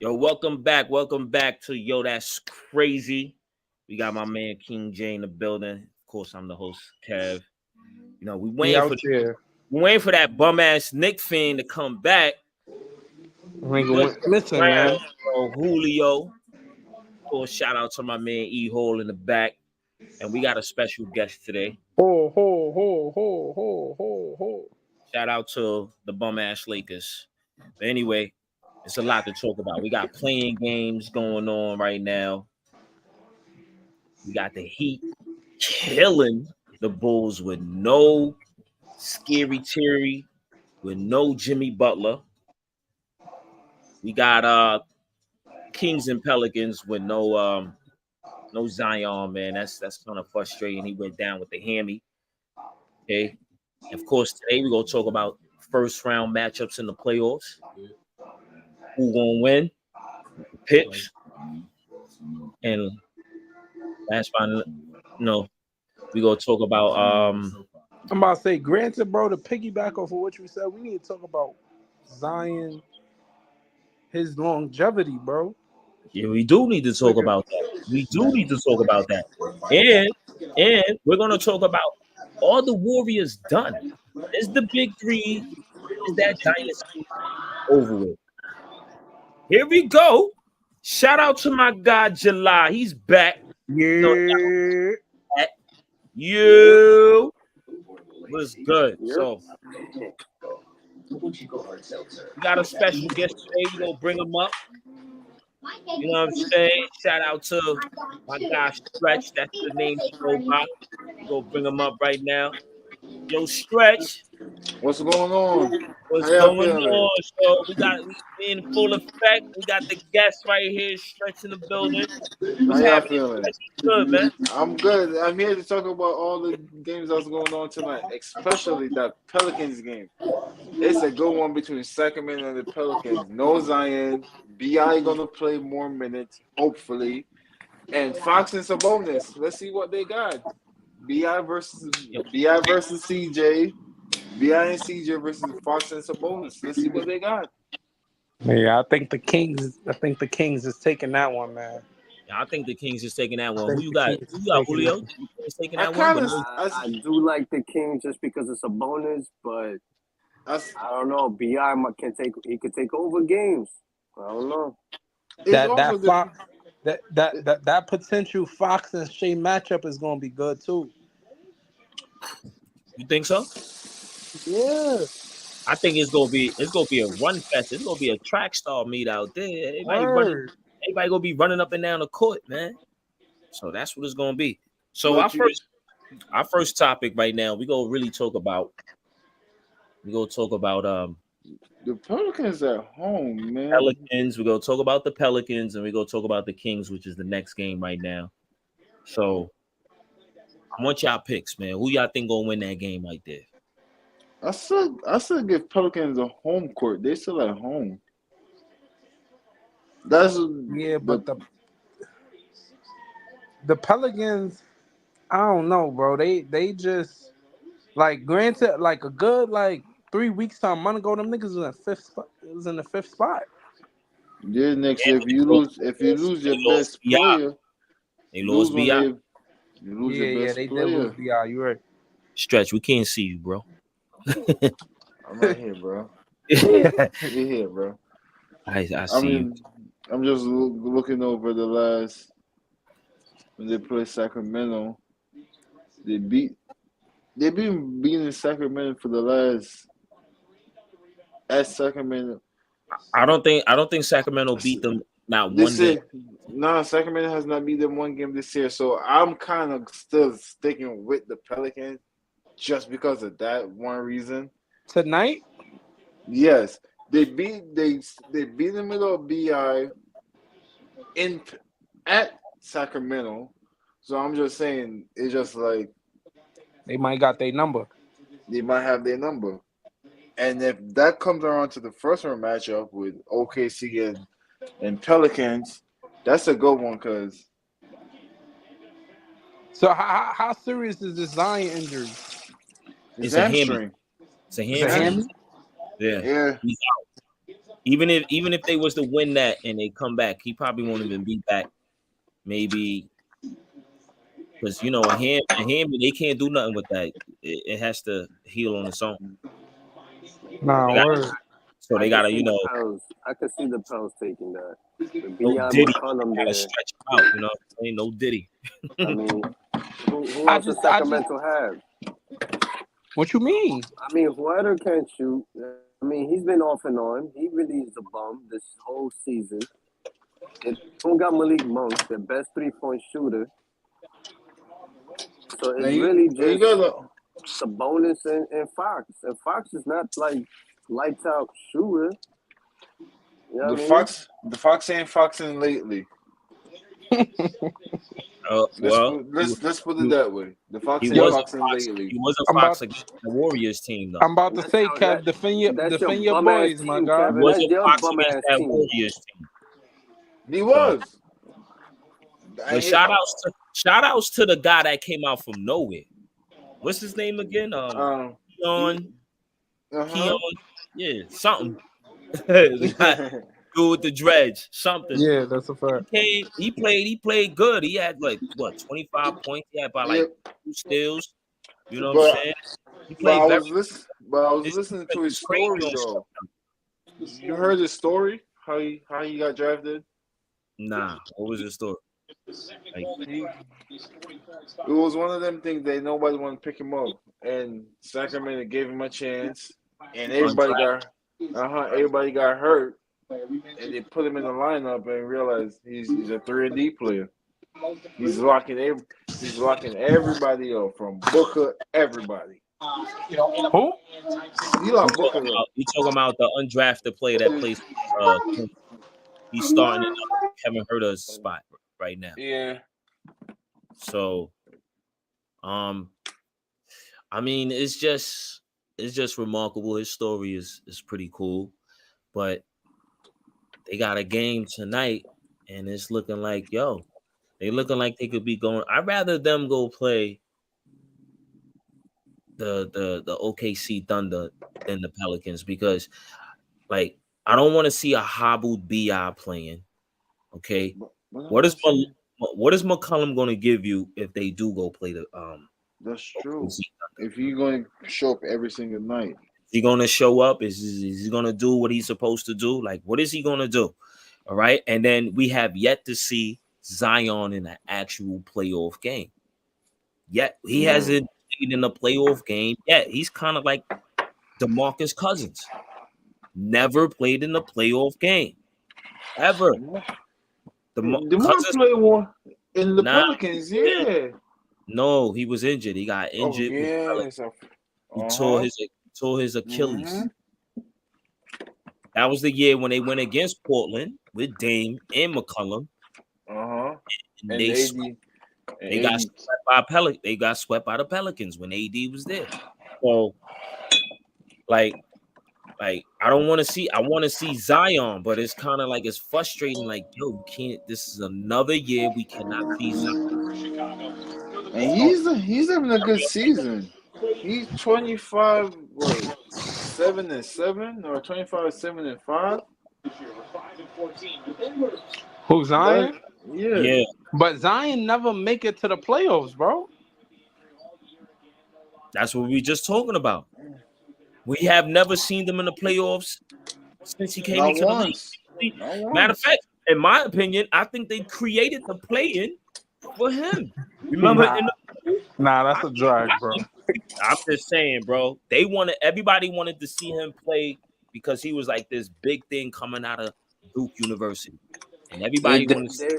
Yo, welcome back to Yo, That's Crazy. We got my man King J in the building. Of course, I'm the host, Kev. You know, We out there. we waiting for that bum ass Nick fan to come back. Nigga Good went missing, round, man. Julio. Of course, shout out to my man E Hole in the back. And we got a special guest today. Ho, ho, ho, ho, ho, ho, ho. Shout out to the bum ass Lakers. But anyway, it's a lot to talk about. We got playing games going on right now. We got the Heat killing the Bulls with no Scary Terry, with no Jimmy Butler. We got Kings and Pelicans with no Zion, man. That's kind of frustrating. He went down with the hammy. Okay. And of course, today we're gonna talk about first round matchups in the playoffs. Who gonna win? Picks. And last one, no, we gonna talk about I'm about to say, granted, bro, to piggyback off of what you said, we need to talk about Zion, his longevity, bro. yeah, we do need to talk about that. We do need to talk about that. And we're gonna talk about all the Warriors done. Is the big three, is that dynasty over with? Here we go. Shout out to my guy July. He's back. Yeah. You was good. So we got a special guest today. We gonna bring him up. You know what I'm saying? Shout out to my guy Stretch. That's the name he go by. We gonna bring him up right now. Yo, Stretch, What's going on? what's How y'all going feeling? on? So we in full effect. We got the guest right here, Stretch in the building. What's How y'all happening? feeling? Stretch? Good, man. I'm good. I'm here to talk about all the games that's going on tonight, especially that Pelicans game. It's a good one between Sacramento and the Pelicans. No Zion. BI gonna play more minutes, hopefully. And Fox and Sabonis. Let's see what they got. BI versus CJ. BI and CJ versus Fox and Sabonis. Let's see what they got. Yeah, I think the Kings is taking that one, man. Yeah, I think the Kings is taking that one. think Who you the got? Kings Who is you got, taking Julio? that You Kings taking I that one? kind With of, no, I do like the Kings just because it's a bonus, but I don't know. Bi he could take over games. I don't know. That potential Fox and Shea matchup is gonna be good too. you think so? Yeah. I think it's gonna be a run fest. It's gonna be a track star meet out there. Word. Everybody gonna be running up and down the court, man. So that's what it's gonna be. So But our first topic right now, we gonna talk about the Pelicans at home, man. Pelicans. We're gonna talk about the Pelicans, and we're gonna talk about the Kings, which is the next game right now. So I want y'all picks, man. Who y'all think gonna win that game right there? I still give Pelicans a home court. They still at home. That's But the Pelicans, I don't know, bro. They just like granted like a good 3 weeks time a month ago, them niggas was in fifth spot. It was in the fifth spot. yeah, next Yeah, if you lose your best player, they lost when BI. you lose your best They did player. lose BI. You right. Stretch, we can't see you, bro. I'm right here, bro. You're here, bro. I see you. I'm just looking over the last when they play Sacramento. They've been beating Sacramento for the last at Sacramento. I don't think Sacramento beat them not one game. No, Sacramento has not beat them one game this year. So I'm kind of still sticking with the Pelicans just because of that one reason. Tonight? Yes. They beat the middle of BI at Sacramento. So I'm just saying it's just like They might got their number. they might have their number. And if that comes around to the first round matchup with OKC and Pelicans, that's a good one because. So how serious is this Zion injury? It's a hamstring. It's a Is it hamstring. hammy? Yeah. Yeah. He's Even if they was to win that and they come back, he probably won't even be back. Maybe because a hand they can't do nothing with that. It has to heal on its own. Nah, word. So they gotta, I could see the Pels taking that. The no Beyond Diddy. McCollum Gotta there. stretch him out, ain't no Diddy. I mean, who else does Sacramento have? What you mean? I mean, Huerta can't shoot. I mean, he's been off and on. He really is a bum this whole season. They don't got Malik Monk, their best 3-point shooter. So it's really just Sabonis and Fox. And Fox is not like lights out shooter. You know the Fox ain't foxing lately. Let's put it that way. The Fox ain't foxing lately. He was a Fox against the Warriors team, though. I'm about to say, Kev, defend your boys, my guy. He was a Fox against that Warriors team. He was. But shout outs to the guy that came out from nowhere. What's his name again? Keon. Yeah, something. Dude with the dredge, something. Yeah, that's a fact. He played good. He had 25 points. He had about 2 steals. You know what I'm saying? He played I was listening to his story though. You heard his story? How he got drafted? Nah, what was his story? It was one of them things that nobody wanted to pick him up, and Sacramento gave him a chance, and everybody got hurt, and they put him in the lineup and realized he's a 3-and-D player. He's locking everybody up from Booker, everybody. Who? You talking about the undrafted player that plays. He's starting in Kevin Huerter's spot right now. Yeah. So, I mean, it's just remarkable. His story is pretty cool, but they got a game tonight, and it's looking like they could be going. I'd rather them go play the OKC Thunder than the Pelicans because, I don't want to see a hobbled BI playing. Okay, what is McCollum going to give you if they do go play the That's true. If you're going to show up every single night, is he going to show up? Is he going to do what he's supposed to do? What is he going to do? All right, and then we have yet to see Zion in an actual playoff game. Yet he hasn't played in a playoff game yet. He's kind of like DeMarcus Cousins. Never played in a playoff game. Ever. DeMarcus played one in the Pelicans, yeah. No, he was injured. He got injured. He tore his Achilles. Mm-hmm. That was the year when they went against Portland with Dame and McCollum. And they got swept by the Pelicans when AD was there. So, I don't want to see. I want to see Zion, but it's kind of it's frustrating. You can't. This is another year we cannot see Zion. And he's having a good season. He's 25, 7-7 or 25, 7-5. Who, Zion? Yeah. But Zion never make it to the playoffs, bro. That's what we just talking about. We have never seen them in the playoffs since he came into the league. Matter of fact, in my opinion, I think they created the play-in for him. Remember? That's a drag, bro. I'm just saying, bro. Everybody wanted to see him play because he was this big thing coming out of Duke University. And everybody wanted to see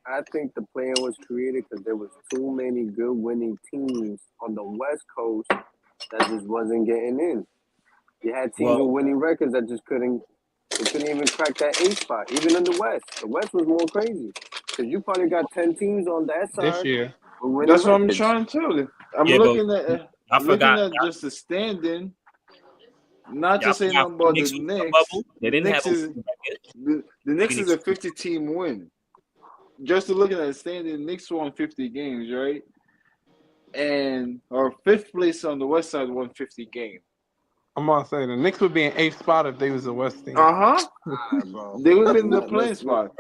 I think the play-in was created because there was too many good winning teams on the West Coast that just wasn't getting in. You had teams with winning records that just couldn't even crack that 8 spot, even in the West. The West was more crazy because you probably got 10 teams on that side this year. That's what I'm trying to tell you. I'm looking at just the standing. Not to say nothing about the Knicks. They didn't have the Knicks is a 50-team win. Just looking at the standing, Knicks won 50 games, right? And our 5th place on the West side won 50 games. I'm gonna say the Knicks would be in 8th spot if they was the West team. Uh-huh. Bro. They would have been in the playing spot.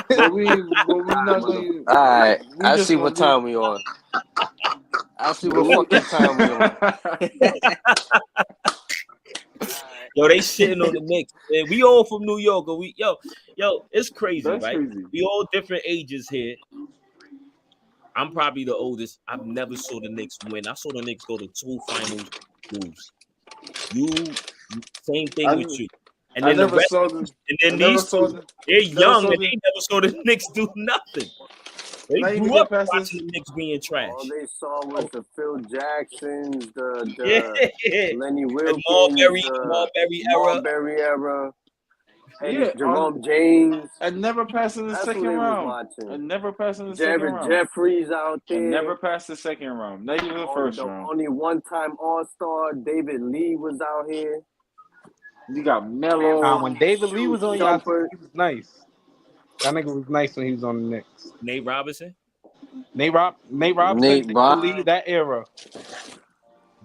But we not going. All right, We I just see gonna what time we on. I see what fucking time we on. Yo, they shitting on the Knicks. Man. We all from New York. Or yo, it's crazy, That's right? crazy. We all different ages here. I'm probably the oldest. I've never saw the Knicks win. I saw the Knicks go to 2 finals lose. You same thing with you. And I then the never rest, saw the. and I then never these saw two, the. they're never young saw and the- they never saw the Knicks do nothing. They Not even grew get up past watching this. the Knicks being trash. All they saw was the Phil Jacksons, the Yeah, Lenny the Wilkins, Marbury era. Marbury era, and Yeah, Jerome James. I never passed in the That's second who they was round. watching. I never passed in the second Jared round. Jeffries out I there. never passed the second round. Not even the first round. Only one-time All-Star David Lee was out here. You got Melo. When David Lee was on y'all team, Shumpert. he was nice. That nigga was nice when he was on the Knicks. Nate Robinson. Nate Robinson, David Lee, that era.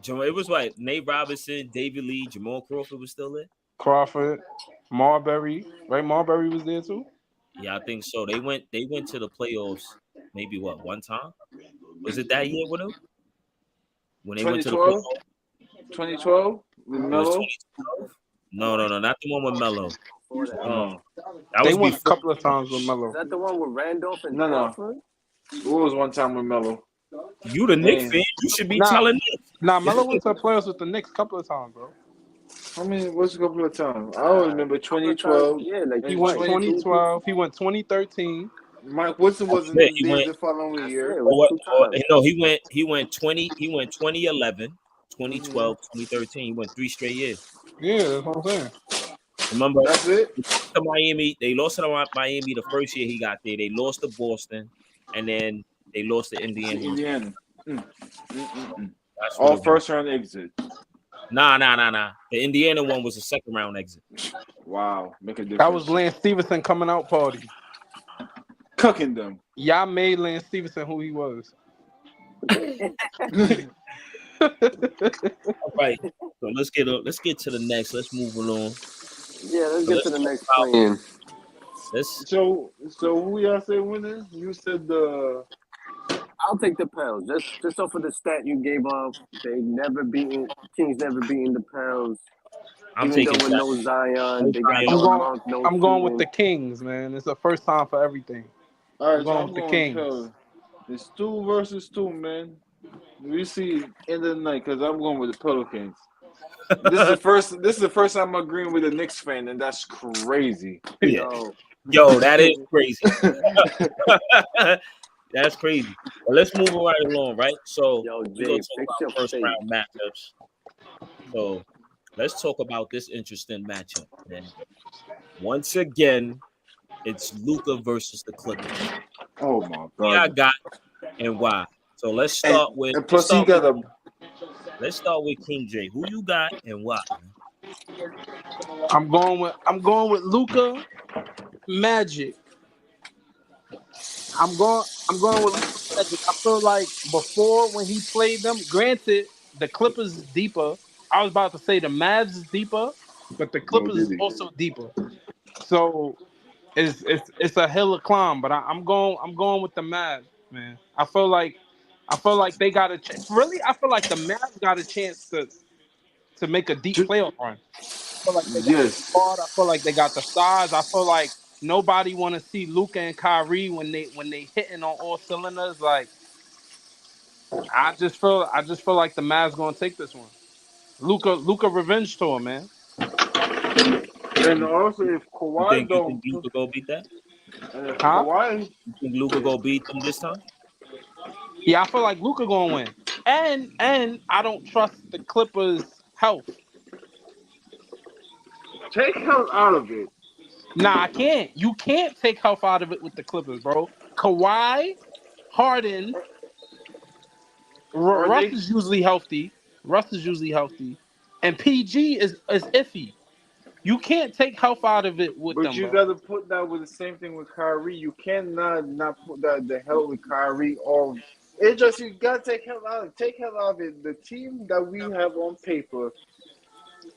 It was like Nate Robinson, David Lee, Jamal Crawford was still there. Crawford, Marbury, right? Marbury was there too. Yeah, I think so. They went to the playoffs maybe one time? Was it that year with them? When they went to the 2012? playoffs? 2012 with It was Melo. 2012? No, not the one with Melo. Oh, That They was won a before. couple of times with Melo. Is that the one with Randolph and No. Crawford? what was one time with Melo? You the Knicks Damn. fan, you should be Nah. telling Knicks. Nah, Melo went to the playoffs with the Knicks a couple of times, bro. I mean, what's a couple of times? I always remember 2012. Yeah, like He And went 20 2012. He went 2013. Mike Woodson wasn't Yeah, in he there went- the following year. it was two times. No, he went 2011, 2012, 2013. He went 3 straight years. Yeah, that's what I'm saying. Remember, That's it. to Miami. They lost to Miami the first year he got there. They lost to Boston, and then they lost to Indiana. Indiana. That's All what it first round exit. was. Nah. The Indiana one was a second round exit. Wow, make a difference. That was Lance Stevenson coming out party. Cooking them. Y'all made Lance Stevenson who he was. All right, so let's get to the next. Let's move along. Yeah, let's get to the next play-in. So who y'all say winning? You said the. I'll take the Pels. Just off of the stat you gave off, Kings never beaten the Pels. I'm Even taking though with no Zion, they got I'm no going- Monk, no I'm going with shooting. the Kings, man. It's the first time for everything. All right, I'm so going I'm with the going Kings. Pels. It's 2 versus 2, man. We see end of the night because I'm going with the Pelicans. This is the first time I'm agreeing with a Knicks fan, and that's crazy. Yeah. Yo, that is crazy. That's crazy. But let's move right along, right? So Yo, we're Jay, gonna talk fix about your first face. round matchups. So let's talk about this interesting matchup, man. Once again, it's Luka versus the Clippers. Oh my Who y'all god! got and why? So let's start with. And plus, he got a. Let's start with King J. Who you got and why? I'm going with Luka Magic. I'm going with Luka Magic. I feel like before when he played them, granted the Clippers is deeper. I was about to say the Mavs is deeper, but the Clippers is also deeper. So it's a hill to climb. But I'm going with the Mavs, man. I feel like they got a chance. Really, I feel like the Mavs got a chance to make a deep playoff run. I feel like they got the squad. I feel like they got the size. I feel like nobody want to see Luka and Kyrie when they hitting on all cylinders. Like I just feel like the Mavs gonna take this one. Luka revenge tour, man. And also, if You Kawhi think don't, Luka go beat that? and if Huh? Kawhi, You think Luka go beat them this time? Yeah, I feel like Luka gonna win. And I don't trust the Clippers' health. take health out of it. Nah, I can't. You can't take health out of it with the Clippers, bro. Kawhi, Harden, Russ is usually healthy. And PG is iffy. You can't take health out of it with But them, you bro. got to put that with the same thing with Kyrie. You cannot not put that the hell with Kyrie. Or it just you got to take hell out. Take hell out of it. The team that we have on paper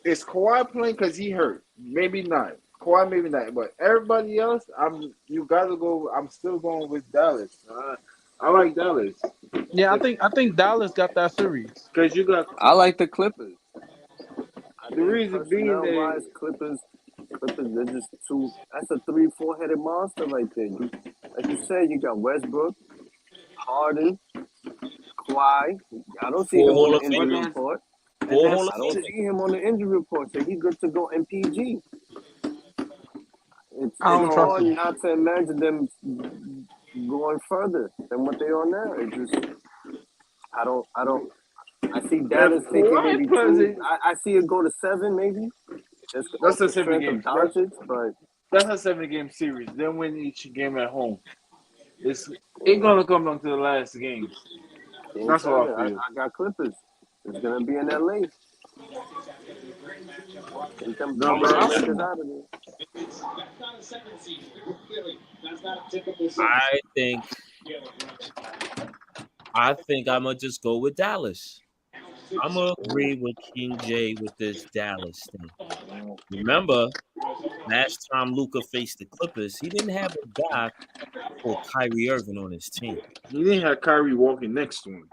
Is Kawhi playing because he hurt? Maybe not. Kawhi, maybe not. But everybody else, you gotta go. I'm still going with Dallas. I like Dallas Yeah, I think Dallas got that series. because you got I like the Clippers. I the think reason being personnel that wise, Clippers, they're just two. That's a 3-4 headed monster right there. Like you said, you got Westbrook, Harden, Kawhi. I don't see Four him on Hall the of but injury Famers. that's report. and Four Hall that's of I don't Famers. see him on the injury report, so he good to go in PG. I It's don't trust hard him. not to imagine them going further than what they are now. It's just I see if Dallas taking Kawhi maybe plays two. it, I see it go to 7 maybe. Just off that's a the seven strength of game. Doncic, but That's a 7 game series. Then win each game at home. It's gonna come down to the last game. Game That's what 7, I feel. I got Clippers. It's gonna be in LA. Get them No, but bumping Lakers out of there. I think I'm gonna just go with Dallas. I'm gonna agree with King J with this Dallas thing. Remember, last time Luka faced the Clippers, he didn't have a guy called Kyrie Irving on his team. he didn't have Kyrie walking next to him.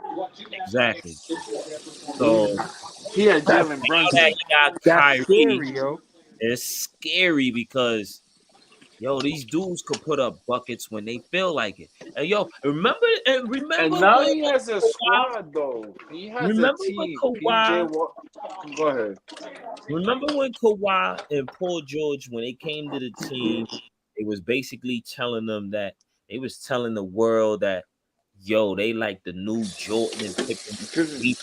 Exactly. He, So he had That's Jalen now that Brunson. he got that's Kyrie, scary, yo. it's scary because these dudes could put up buckets when they feel like it. And remember And now when he has a Kawhi, squad, though. He has a remember when team. PJ, Kawhi, go ahead. remember when Kawhi and Paul George, when they came to the team, they was basically telling them that they was telling the world that they like the new Jordan and Pippen. We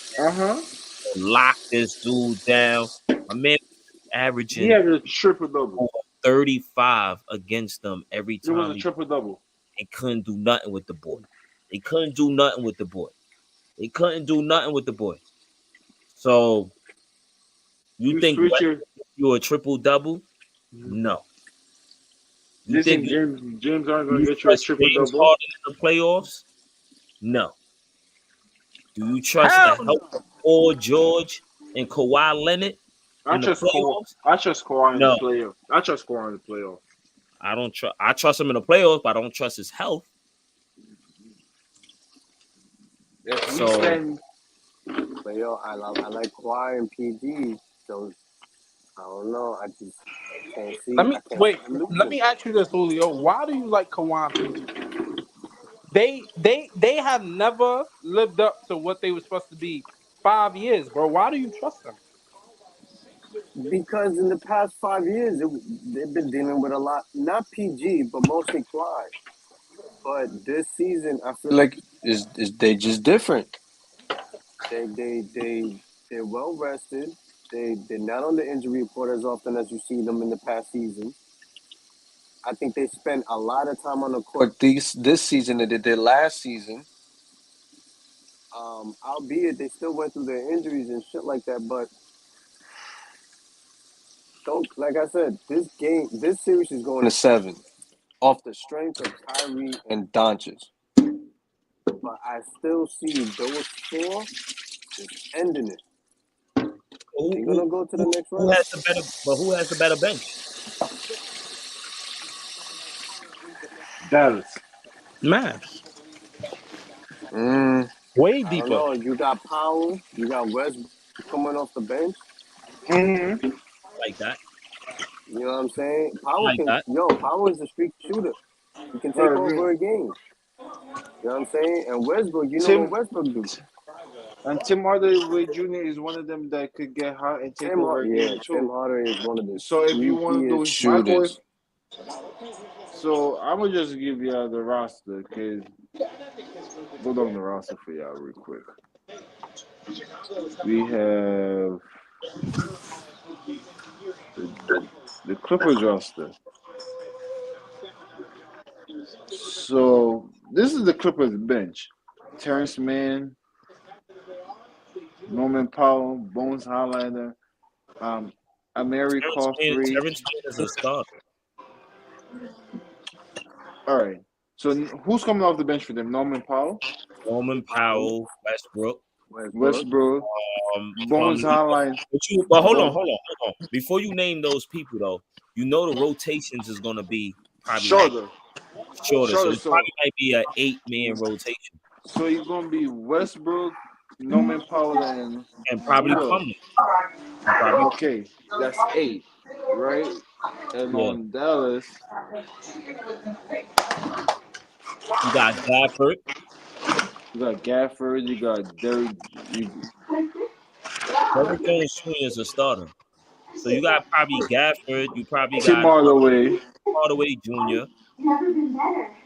lock this dude down. My man He averaging had a triple double. 35 against them every It was time a triple double. they couldn't do nothing with the boy. They couldn't do nothing with the boy. They couldn't do nothing with the boy. So you think switch your. you're a triple double? No. You think James aren't going you to get you a trust triple James double? Harden in the playoffs? No. Do you trust the Hell help no. of Paul George and Kawhi Leonard I in the trust Kawhi. playoffs? I trust Kawhi in No. the playoff. I trust Kawhi in the playoff. I don't trust. I trust him in the playoffs, but I don't trust his health. If we So spend, But yo, I like Kawhi and PG. So I don't know. I just can't see. Let me I can't wait. see them losing. Let me ask you this, Julio. Why do you like Kawhi and PG? They have never lived up to what they were supposed to be 5 years, bro. Why do you trust them? Because in the past 5 years, they've been dealing with a lot, not PG, but mostly Kawhi. But this season, I feel like is they just different. They're well rested. They're not on the injury report as often as you see them in the past season. I think they spent a lot of time on the court this season than they did last season. Albeit they still went through their injuries and shit like that, but don't, like I said, this series is going to 7 off the strength of Kyrie and Doncic. But I still see those 4 is ending it. They're gonna go to the next round. who has the better bench? Dallas. Mavs. I Way don't deeper. know. You got Powell. You got West coming off the bench. Like that. You know what I'm saying? Powell Like that. Powell is a streak shooter. He can take over a game. You know what I'm saying? And Westbrook, what Westbrook do? And Tim Hardaway Jr. is one of them that could get hot and take over a game too. Tim Hardaway is one of the So if you want to do shooters. So I'm gonna just give y'all the roster, cause go down the roster for y'all real quick. We have the Clippers roster. So this is the Clippers bench: Terrence Mann, Norman Powell, Bones Highlighter, Amari Coughlin. Terrence Mann is a star. All right. So who's coming off the bench for them? Norman Powell, Norman Powell, Westbrook. Westbrook, Bones from Highline. but hold on. Before you name those people though, you know the rotations is gonna be probably Shorter. shorter. So it So probably might be an 8-man rotation. so it's gonna be Westbrook, Norman Powell, and Probably who else? Cumberland. Okay, that's 8, right? And Yeah. on Dallas, You got Gafford. you got Gafford, you got Derrick. Derrick Jones Jr. is a starter. So you got probably Gafford. You probably Tim got Hardaway. Hardaway Jr.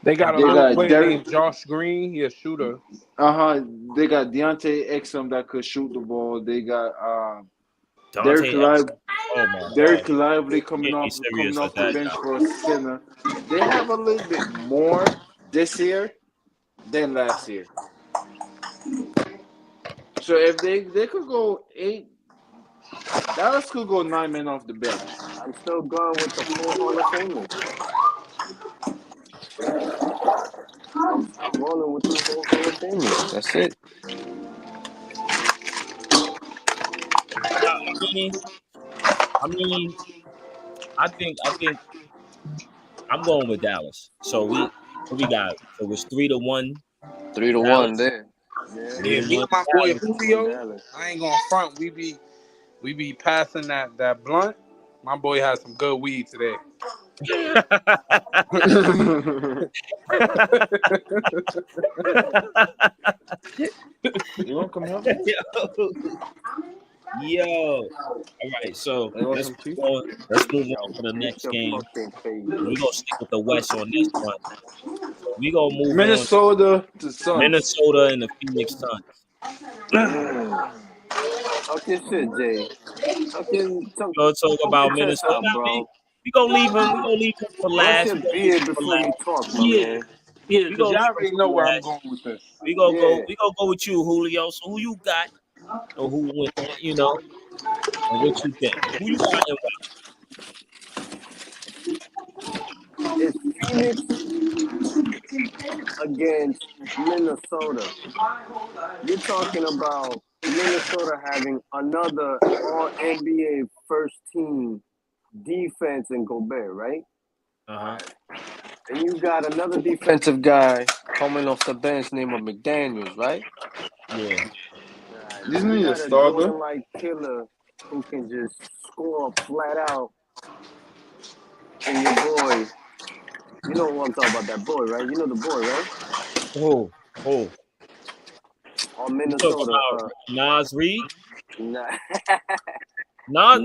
They got a They little got player Derrick. named Josh Green. He a shooter. They got Deontay Exum that could shoot the ball. They got Dante Exum. Oh my Derek God. Lively coming Can't be off serious with the that bench now. for a center. They have a little bit more this year than last year. So if they could go 8, Dallas could go 9 men off the bench. I'm still going with the 4 Hall of Famers. I'm rolling with the 4 Hall of Famers. That's it. I think I'm going with Dallas. So we got so it was 3-1. 3-1 there. Yeah, me and my boy Julio. I ain't gonna front. We be passing that blunt. My boy has some good weed today. You want to come help me? Yo. All right, so let's move on to the next game. We're gonna stick with the West on this one. So we're gonna move Minnesota to Suns. Minnesota and the Phoenix Suns. Talk your shit, Jay. Go talk about Minnesota, bro. We gonna leave him for last. Brush your beard before you talk, my man. Yeah, because y'all already know where I'm going with this. We gonna go with you, Julio. So who you got? Or who went? You know, and what you think? Who you got and why? It's Phoenix against Minnesota. You're talking about Minnesota having another All-NBA first-team defense in Gobert, right? And you got another defensive guy coming off the bench named McDaniels, right? Yeah. Isn't he a starter? Like killer who can just score flat out. And your boy, you know what I'm talking about, that boy, right? You know the boy, right? Oh. On Minnesota. Naz Reid? Nah. Naz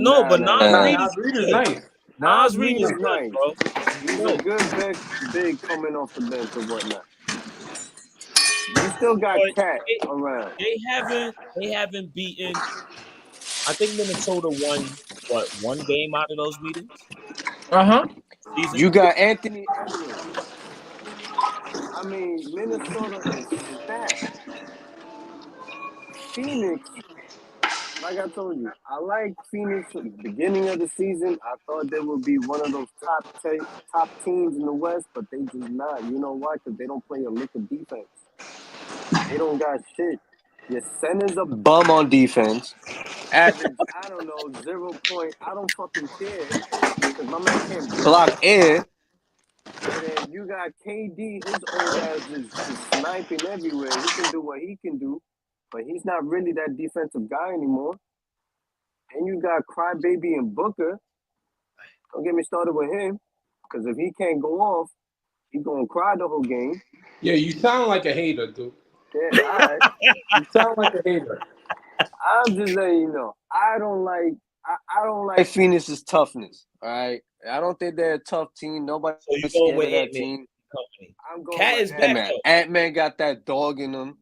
Reid is nice. Naz Reid is nice, bro. He's a good big coming off the bench or whatnot. You still got Cat around. They haven't beaten. I think Minnesota won one game out of those meetings. You got Anthony Edwards. I mean, Minnesota is stacked. Phoenix, like I told you, I like Phoenix at the beginning of the season. I thought they would be one of those top teams in the West, but they just not. You know why? Because they don't play a lick of defense. They don't got shit. Your center's a bum on defense. Average, I don't know, 0 point. I don't fucking care. Because my man can't block air. And then you got KD, his old ass is sniping everywhere. He can do what he can do. But he's not really that defensive guy anymore. And you got Crybaby and Booker. Don't get me started with him. Because if he can't go off, he's going to cry the whole game. Yeah, you sound like a hater, dude. Yeah, all right. You sound like a hater. I'm just letting you know. I don't like Phoenix's toughness. All right. I don't think they're a tough team. Nobody's scared of that team. I'm going Cat with is back. Ant-Man got that dog in him.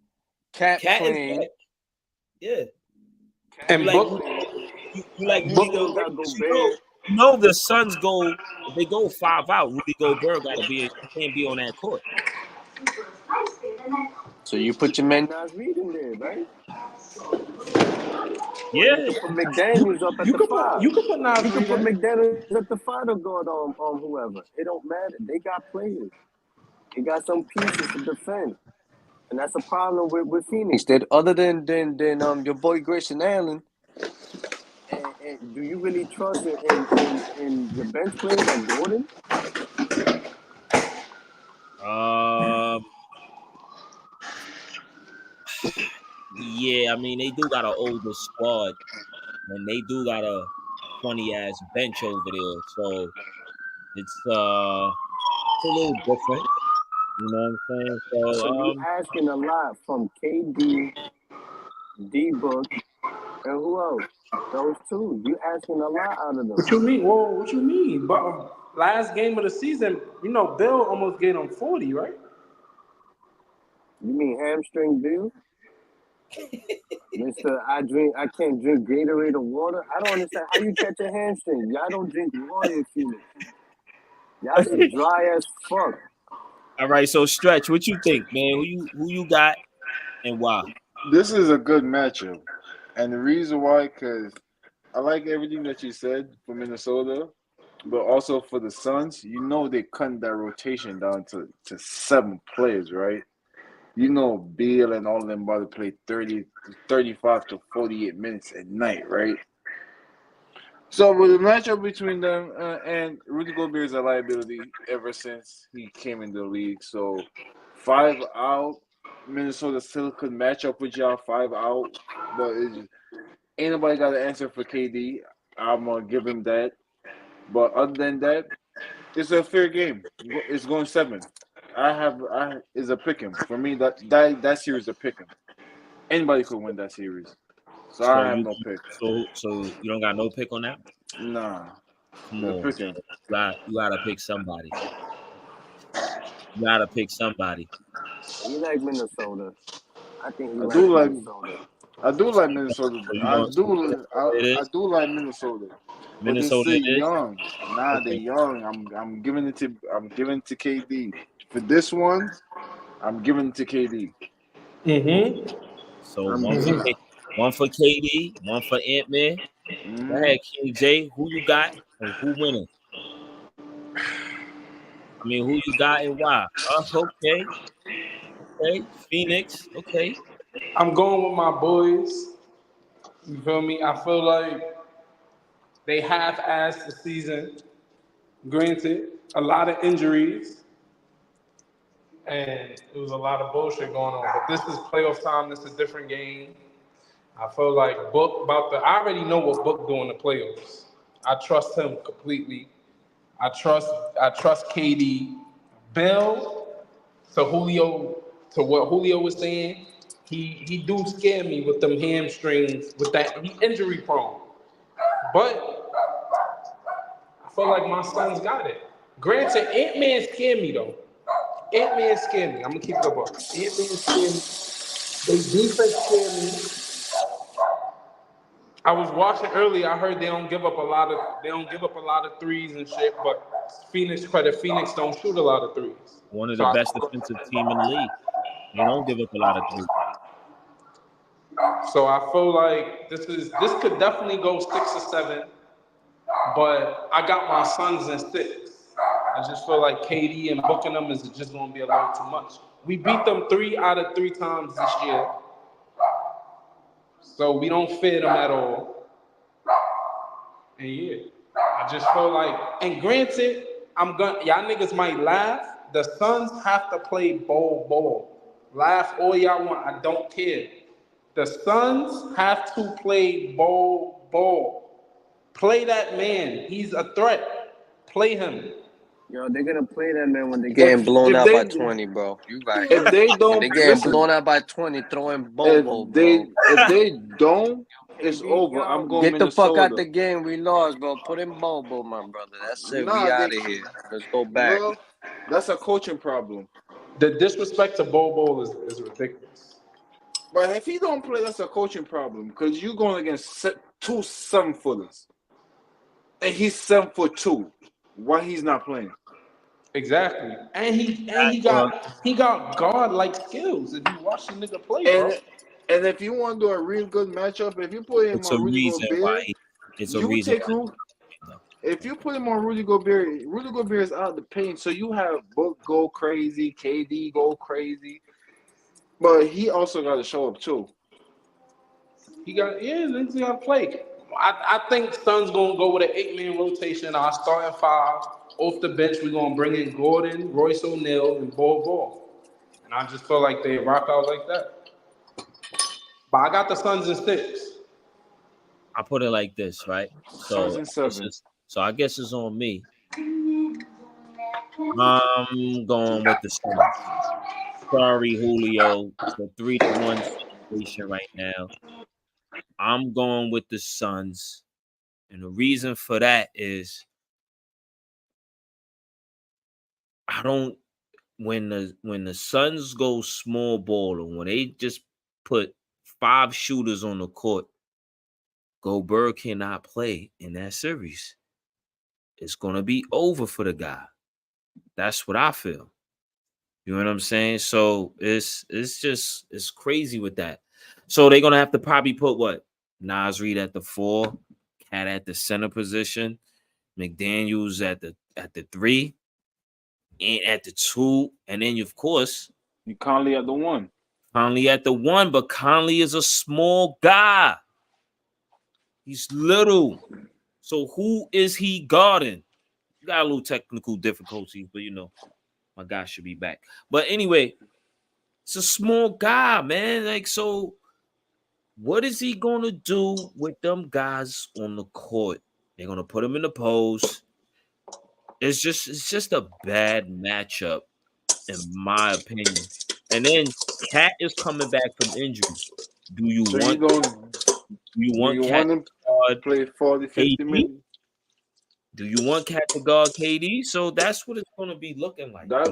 Cat playing. Yeah. And you know the Suns go. If they go 5 out, Rudy Gobert can't be on that court. So you put your man Naz Reid in there, right? Yeah. You can put McDaniels up at the 5. You can put Naz Reid. You can put McDaniels at the 5 to guard on whoever. It don't matter. They got players. They got some pieces to defend. And that's a problem with Phoenix. That other than your boy Grayson Allen, and do you really trust in your bench players like Gordon? Yeah, I mean they do got an older squad, and they do got a funny ass bench over there, so it's a little different. You know what I'm saying? So you So asking a lot from KD, D-Book, and who else? Those two. You asking a lot out of them. What you mean? Whoa, what you mean? But last game of the season, Bill almost gave him 40, right? You mean hamstring Bill? Mr. I can't drink Gatorade or water. I don't understand how you catch a hamstring. Y'all don't drink water in Phoenix. Y'all is dry as fuck. all right, so Stretch, what you think, man? Who you got and why? This is a good matchup, and the reason why, because I like everything that you said for Minnesota, but also for the Suns. They cut that rotation down to 7 players, right? Beal and all of them about to play 35 to 48 minutes at night, right? So with the matchup between them and Rudy Gobert is a liability ever since he came in the league. So 5 out, Minnesota still could match up with y'all 5 out, but ain't nobody got an answer for KD. I'm gonna give him that. But other than that, it's a fair game. It's going 7. I is a pick 'em. For me, that series is a pick 'em. Anybody could win that series. So I have no pick. So you don't got no pick on that? Nah. Come on, man. You gotta pick somebody. You gotta pick somebody. You like Minnesota. I think you I do like Minnesota. I do like Minnesota. So I do like Minnesota. But they're Minnesota still is? young. Nah, Okay. they're young. I'm giving it to KD. For this one, I'm giving it to KD. Mm-hmm. So I'm one for KD, one for Ant-Man. Go ahead, King J. Who you got and who winning? I mean, who you got and why? Okay. Phoenix. Okay. I'm going with my boys. You feel me? I feel like they half-assed the season. Granted, a lot of injuries, and it was a lot of bullshit going on. But this is playoff time. This is a different game. I feel like I already know what Book doing in the playoffs. I trust him completely. I trust KD. Bill, to what Julio was saying, he do scare me with them hamstrings, with that he injury prone. But I feel like my son's got it. Granted, Ant-Man scared me though. Ant-Man scared me. I'm gonna keep it up. Ant-Man scared me. They defense scared me. I was watching earlier. I heard they don't give up a lot of threes and shit. But Phoenix don't shoot a lot of threes. One of the best defensive team in the league. They don't give up a lot of threes. So I feel like this could definitely go 6 or 7. But I got my Suns in 6. I just feel like KD and booking them is just going to be a little too much. We beat them 3 out of 3 times this year. So we don't fear them at all. And yeah, I just feel like, and granted, y'all niggas might laugh. The Suns have to play ball. Laugh all y'all want. I don't care. The Suns have to play ball. Play that man. He's a threat. Play him. Yo, they're gonna play that man when they're getting blown out by 20, bro. You right. If they don't, they getting blown out by 20, throwing Bobo, bro. If they don't, it's over. I'm going Get Minnesota. the fuck out the game. We lost, bro. Put in Bobo, my brother. That's it. We out of here. Let's go back. Well, that's a coaching problem. The disrespect to Bobo is ridiculous. But if he don't play, that's a coaching problem because you're going against 2 7-footers, and he's 7'2". Why he's not playing? Exactly, and he got guard-like skills. If you watch the nigga play, bro. And if you want to do a real good matchup, if you put him on Rudy Gobert, if you put him on Rudy Gobert is out of the paint, so you have Book go crazy, KD go crazy. But he also got to show up too. He's got to play. I think Sun's gonna go with an 8-man rotation. Our starting five off the bench. We're gonna bring in Gordon, Royce O'Neal, and Ball. And I just feel like they rock out like that. But I got the Suns in 6. I put it like this, right? Suns in 7. So I guess it's on me. I'm going with the Suns. Sorry, Julio. It's a 3-1 situation right now. I'm going with the Suns. And the reason for that is when the Suns go small ball or when they just put 5 shooters on the court, Gobert cannot play in that series. It's gonna be over for the guy. That's what I feel. You know what I'm saying? So it's crazy with that. So they're gonna have to probably put what? Naz Reid at the 4, Cat at the center position, McDaniels at the 3, and at the 2, and then of course Conley at the 1. Conley at the 1, but Conley is a small guy. He's little. So who is he guarding? Got a little technical difficulties, but my guy should be back. But anyway, it's a small guy, man. Like, so what is he gonna do with them guys on the court? They're gonna put him in the post. It's just a bad matchup, in my opinion. And then Cat is coming back from injury. Do you want Cat to play 40, 50 minutes? Do you want Cat to guard KD? So that's what it's going to be looking like. I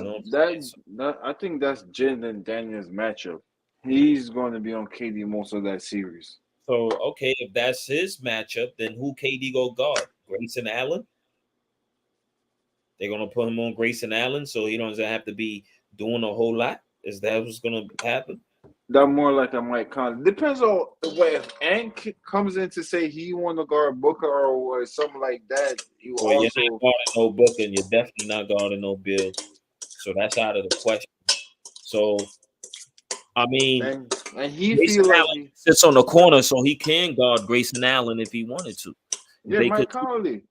think that's Jalen Daniels' matchup. He's going to be on KD most of that series. So, okay, if that's his matchup, then who KD go guard? Grayson Allen? They're going to put him on Grayson Allen so he doesn't have to be doing a whole lot? Is that what's going to happen? That more like a Mike Conley. Depends on if Ant comes in to say he want to guard Booker or something like that. You're not guarding no Booker, and you're definitely not guarding no Bill. So that's out of the question. So, I mean, and he Grayson feels like Allen sits on the corner, so he can guard Grayson Allen if he wanted to. Yeah, Mike Conley.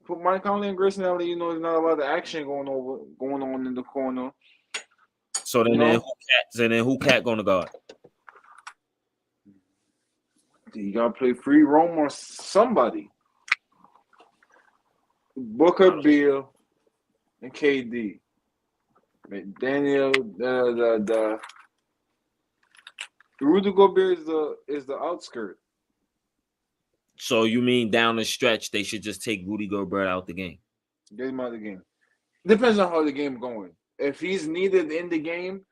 Put Mike Conley and Grayson Allen, there's not a lot of action going on in the corner. So then who Cat gonna guard? You gotta play free roam or somebody. Booker, Beal, and KD. Daniel, the Rudy Gobert is the outskirt. So you mean down the stretch they should just take Rudy Gobert out the game? Get him out of the game. Depends on how the game going. If he's needed in the game,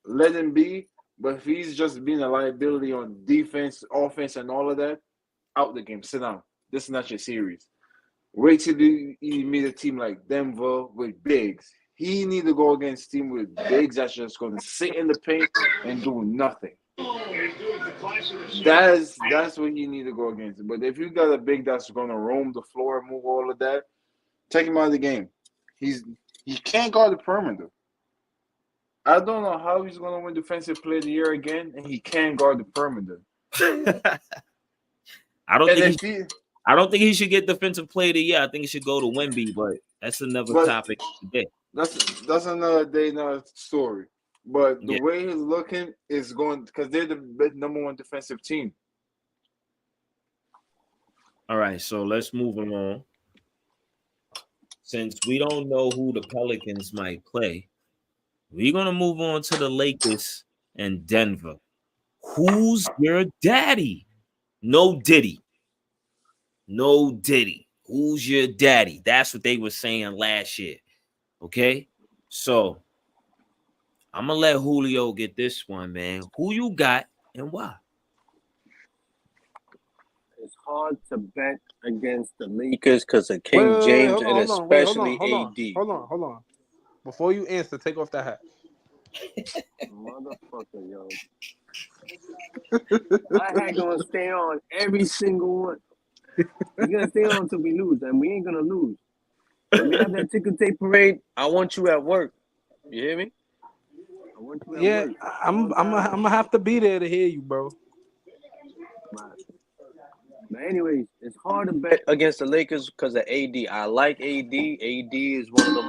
let him be. But if he's just being a liability on defense, offense, and all of that, out the game. Sit down. This is not your series. Wait till you meet a team like Denver with bigs. He need to go against a team with bigs that's just going to sit in the paint and do nothing. That's what he need to go against. But if you got a big that's going to roam the floor, move all of that, take him out of the game. He can't guard the perimeter. I don't know how he's going to win Defensive Player of the Year again, and he can't guard the perimeter. I don't think he should get Defensive Player of the Year. I think he should go to Wemby, but that's another topic today. That's another day, another story. But the way he's looking is going because they're the number 1 defensive team. All right, so let's move along. Since we don't know who the Pelicans might play, we're going to move on to the Lakers and Denver. Who's your daddy? No Diddy. Who's your daddy? That's what they were saying last year. Okay? So, I'm going to let Julio get this one, man. Who you got and why? It's hard to bet against the Lakers because of King James and especially AD. Hold on. Before you answer, take off that hat. Motherfucker, yo. My hat gonna stay on every single one. It's gonna stay on until we lose, and we ain't gonna lose. When we have that ticker tape parade, I want you at work. You hear me? I want you at Yeah, work. I'm gonna have to be there to hear you, bro. But anyways, it's hard to bet against the Lakers because of AD. I like AD. AD is one of those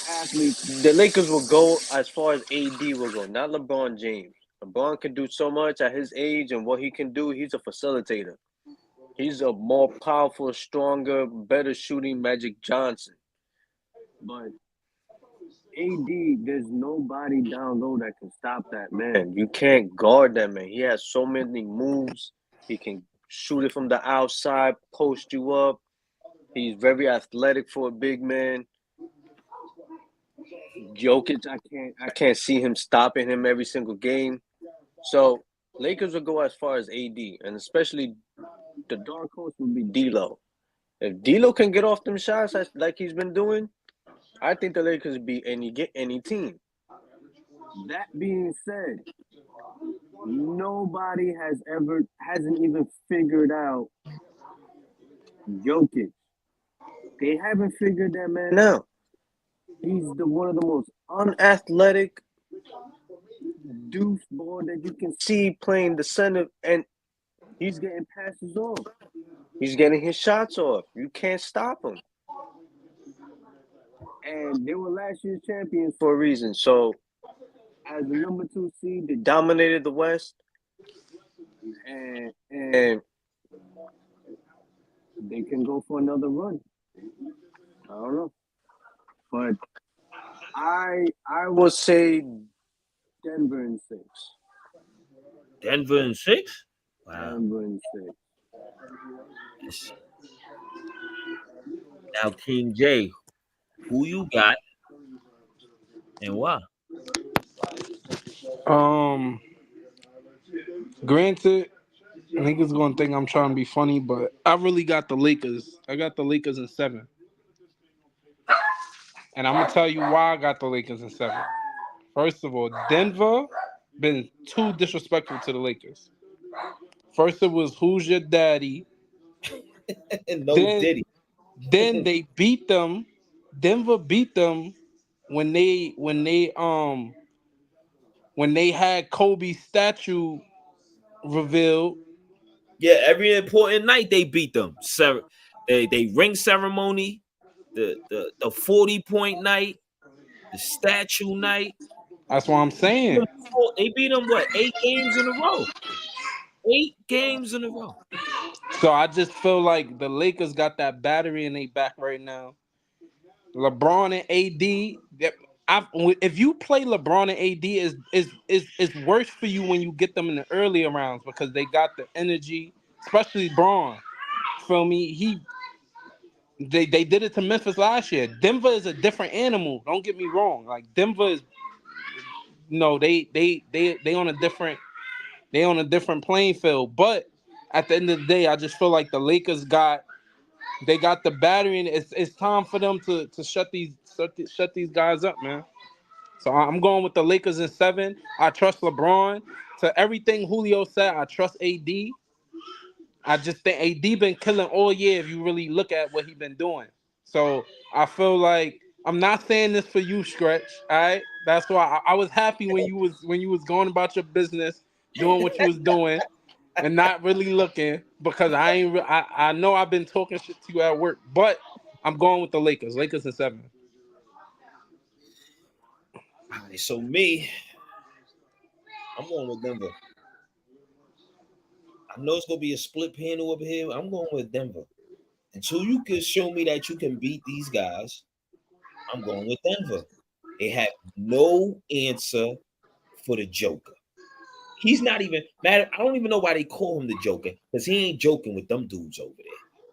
athletes. The Lakers will go as far as AD will go, not LeBron James. LeBron can do so much at his age and what he can do. He's a facilitator. He's a more powerful, stronger, better shooting Magic Johnson. But AD, there's nobody down low that can stop that man. You can't guard that man. He has so many moves. He can shoot it from the outside, post you up. He's very athletic for a big man. Jokic, I can't see him stopping him every single game. So Lakers will go as far as AD, and especially the dark horse will be D'Lo. If D'Lo can get off them shots like he's been doing, I think the Lakers beat any team. That being said, nobody hasn't even figured out Jokic. They haven't figured that man out. He's one of the most unathletic deuce ball that you can see playing the center, and he's getting passes off. He's getting his shots off. You can't stop him. And they were last year's champions for a reason. So, as the number 2 seed, they dominated the West, and they can go for another run. I don't know, but I will say Denver in 6. Denver in 6? Wow. Denver in 6. Now, King J, who you got and why? Granted, niggas gonna think I'm trying to be funny, but I really got the Lakers. I got the Lakers in 7. And I'm gonna tell you why I got the Lakers in 7. First of all, Denver been too disrespectful to the Lakers. First it was who's your daddy? No Diddy. Then they beat them. Denver beat them when they had Kobe's statue revealed. Yeah, every important night they beat them. They ring ceremony, the 40-point night, the statue night. That's what I'm saying. They beat them 8 games in a row. 8 games in a row. So I just feel like the Lakers got that battery in their back right now. LeBron and AD. If you play LeBron and AD, is worse for you when you get them in the earlier rounds because they got the energy, especially Braun. Feel me? They did it to Memphis last year. Denver is a different animal. Don't get me wrong. Like Denver is, they on a different playing field. But at the end of the day, I just feel like the Lakers got the battery, and it's time for them to shut these guys up, man. So I'm going with the Lakers in 7. I trust LeBron. To everything Julio said, I trust AD. I just think AD been killing all year if you really look at what he been doing. So I feel like I'm not saying this for you, Stretch. All right, that's why I was happy when you was going about your business, doing what you was doing, and not really looking because I know I've been talking shit to you at work, but I'm going with the Lakers. Lakers in 7. All right, so me, I'm going with Denver. I know it's gonna be a split panel over here. I'm going with Denver. Until you can show me that you can beat these guys, I'm going with Denver. They have no answer for the Joker. He's not even mad. I don't even know why they call him the Joker, because he ain't joking with them dudes over there.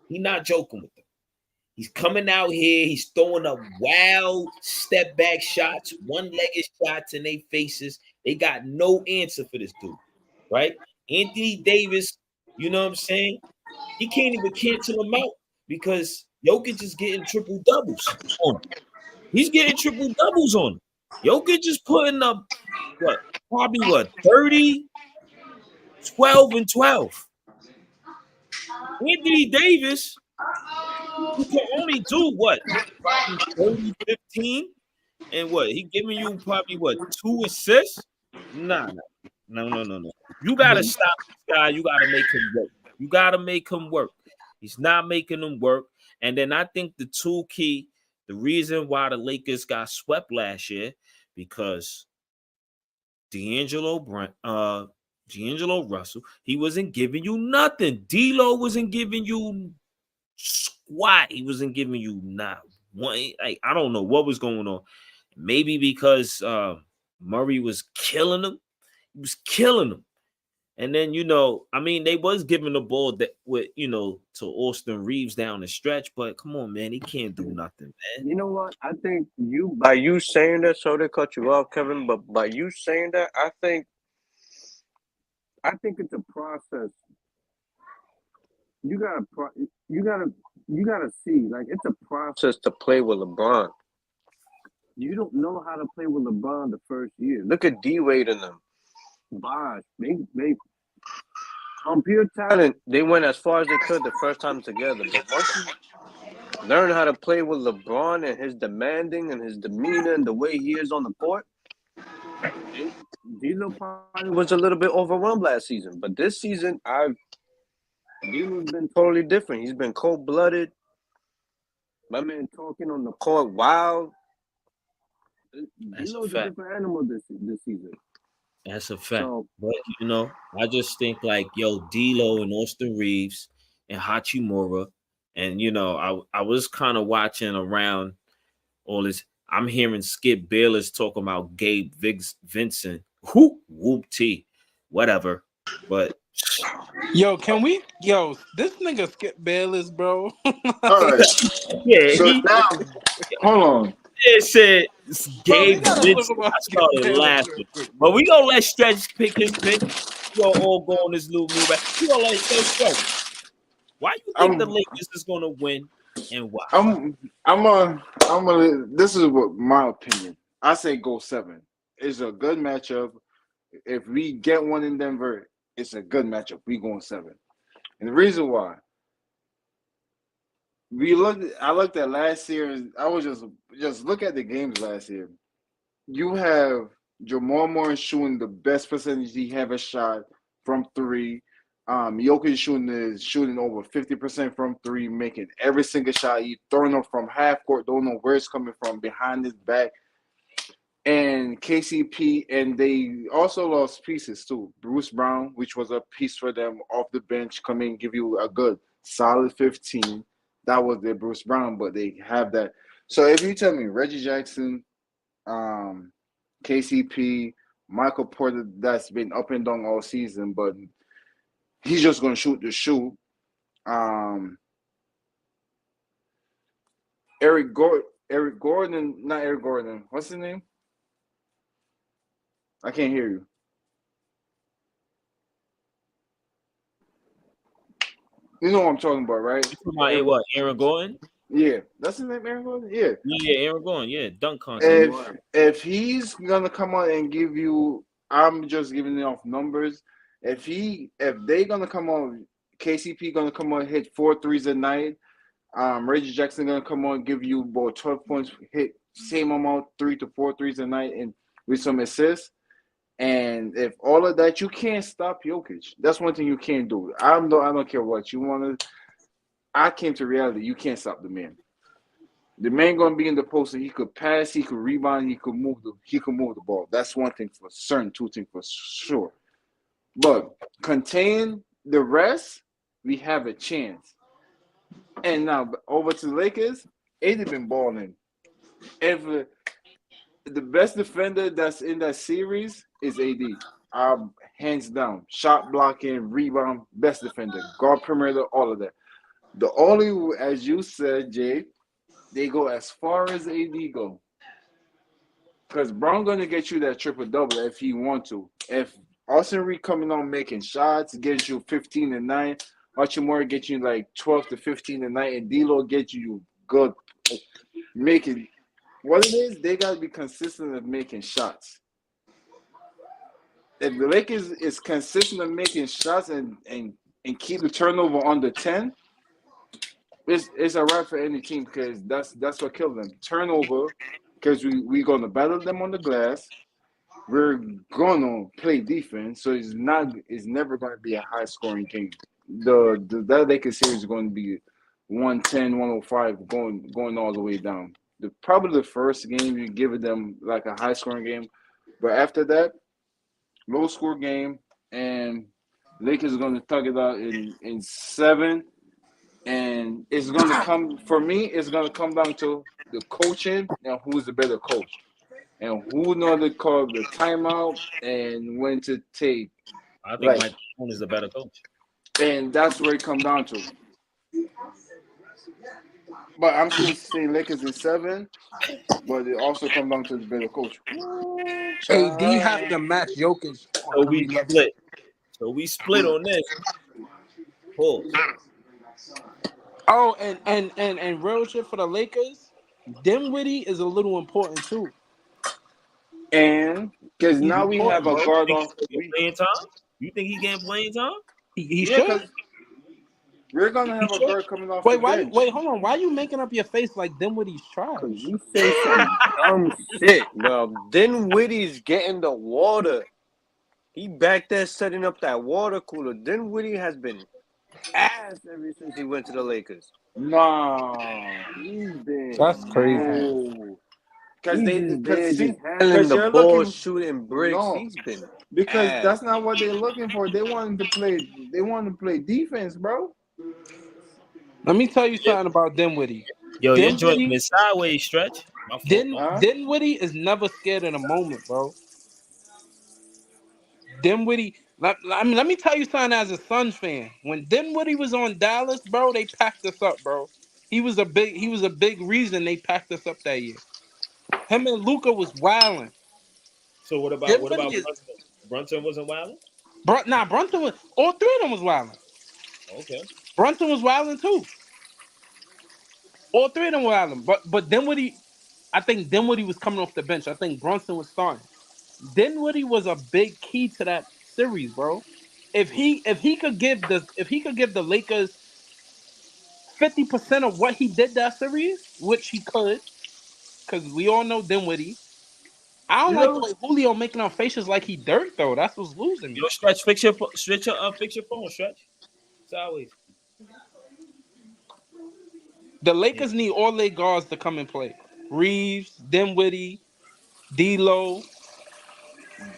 He's not joking with them. He's coming out here. He's throwing up wild step back shots, one-legged shots in their faces. They got no answer for this dude, right? Anthony Davis, you know what I'm saying? He can't even cancel him out because Jokic is getting triple doubles on him. He's getting triple doubles on him. Jokic is putting up probably 30, 12, and 12. Anthony Davis, he can only do 30, 15. And what he giving you probably what 2 assists? Nah, no. You gotta stop this guy. You gotta make him work. You gotta make him work. He's not making him work. And then I think the reason why the Lakers got swept last year, because D'Angelo Russell, he wasn't giving you nothing. D'Lo wasn't giving you squat. He wasn't giving you not one. Like, I don't know what was going on. Maybe because Murray was killing him. He was killing him. And then, they was giving the ball to Austin Reeves down the stretch, but come on, man, he can't do nothing, man. You know what? I think by you saying that, so they cut you off, Kevin, but by you saying that, I think it's a process. You gotta see, like, it's a process to play with LeBron. You don't know how to play with LeBron the first year. Look at D-Wade and them. Bosh, they on pure talent, they went as far as they could the first time together. But once you learn how to play with LeBron and his demanding and his demeanor and the way he is on the court, D'Lo probably was a little bit overwhelmed last season. But this season, D'Lo's been totally different. He's been cold-blooded. My man talking on the court wild. D'Lo's a different animal this season. That's a fact. But, I just think like, D'Lo and Austin Reeves and Hachimura. And, I was kind of watching around all this. I'm hearing Skip Bayless talking about Gabe Vincent. Whoop T. Whatever. But this nigga Skip Bayless, bro. All right. Yeah. So now, hold on. It said Gabe Vincent. I started laughing. But we gonna let Stretch pick his pick. We gonna all go on this little move. We gonna let Stretch. Why you think the Lakers is gonna win and why? This is what my opinion. I say go 7. It's a good matchup. If we get one in Denver, it's a good matchup. We going 7. And the reason why. I looked at last year. I was just look at the games last year. You have Jamal Murray shooting the best percentage he ever shot from 3. Jokic shooting over 50% from 3, making every single shot. He throwing up from half court, don't know where it's coming from, behind his back. And KCP, and they also lost pieces too. Bruce Brown, which was a piece for them off the bench, come in, give you a good solid 15. That was their Bruce Brown, but they have that. So if you tell me Reggie Jackson, KCP, Michael Porter, that's been up and down all season, but he's just going to shoot the shoe. Eric Gordon, not Eric Gordon. What's his name? I can't hear you. You know what I'm talking about, right? What, Aaron Gordon? Yeah, that's his name, Aaron Gordon? Yeah. Yeah, Aaron Gordon, yeah, dunk contest. If he's gonna come out and give you, I'm just giving it off numbers. If they gonna come on, KCP gonna come on, hit 4 threes a night. Reggie Jackson gonna come on, give you about 12 points, hit same amount, 3 to 4 threes a night, and with some assists. And if all of that, you can't stop Jokic. That's one thing you can't do. I don't care what you want to. I came to reality. You can't stop the man. The man gonna be in the post, and he could pass, he could rebound, he could move the ball. That's one thing for certain. 2 things for sure. But contain the rest, we have a chance. And now over to the Lakers, AD been balling. If the best defender that's in that series is AD. Hands down. Shot blocking, rebound, best defender. Guard perimeter, all of that. The only, as you said, Jay, they go as far as AD go. Because Brown going to get you that triple-double if he want to. If Austin Reed coming on making shots, gets you 15 a night, Hachimura gets you like 12 to 15 a night, and D'Lo gets you good. Making what it is, they got to be consistent of making shots. If the Lakers is consistent of making shots and keep the turnover under 10, it's a wrap for any team because that's what killed them. Turnover, because we're gonna battle them on the glass. We're gonna play defense, so it's never gonna be a high scoring game. That Lakers series is going to be 110, 105, going all the way down. Probably the first game you give them like a high scoring game, but after that, low score game, and Lakers are going to tug it out in 7, and it's going to come for me. It's going to come down to the coaching and who's the better coach, and who know to call the timeout and when to take. I think Mike Malone is a better coach. And that's where it comes down to. But I'm still saying Lakers in 7, but it also comes down to the better coach. AD have to match Jokic. So we split on this. Pause. Oh, and real shit for the Lakers, Dinwiddie is a little important too. And because now we have a guard off. Playing time? You think he getting playing time? He should. We're gonna have a guard coming off. Wait, hold on. Why are you making up your face like Dinwiddie's trash? You say some dumb shit, bro. Dinwiddie's getting the water. He back there setting up that water cooler. Dinwiddie has been ass ever since he went to the Lakers. Nah, he's been. That's crazy. Because handling the ball, shooting bricks. No, he's been because ass. that's not what they're looking for. They want to play. They want to play defense, bro. Let me tell you something about Dinwiddie. Yo, you're joining the sideways stretch. Dinwiddie is never scared in a moment, bro. Dinwiddie. Let me tell you something as a Suns fan. When Dinwiddie was on Dallas, bro, they packed us up, bro. He was a big reason they packed us up that year. Him and Luka was wilding. So what about Brunson? Brunson wasn't wilding? Brunson was. All three of them was wilding. Okay. Brunson was wilding too. All three of them were wilding. But Dinwiddie, I think Dinwiddie was coming off the bench. I think Brunson was starting. Dinwiddie was a big key to that series, bro. If he could give the Lakers 50% of what he did that series, which he could, because we all know Dinwiddie. I don't like the way Julio making up faces like he dirt though. That's what's losing me. Yo, Stretch, fix your phone, Stretch. Sideways. The Lakers need all their guards to come and play. Reeves, Dinwiddie, D'Lo,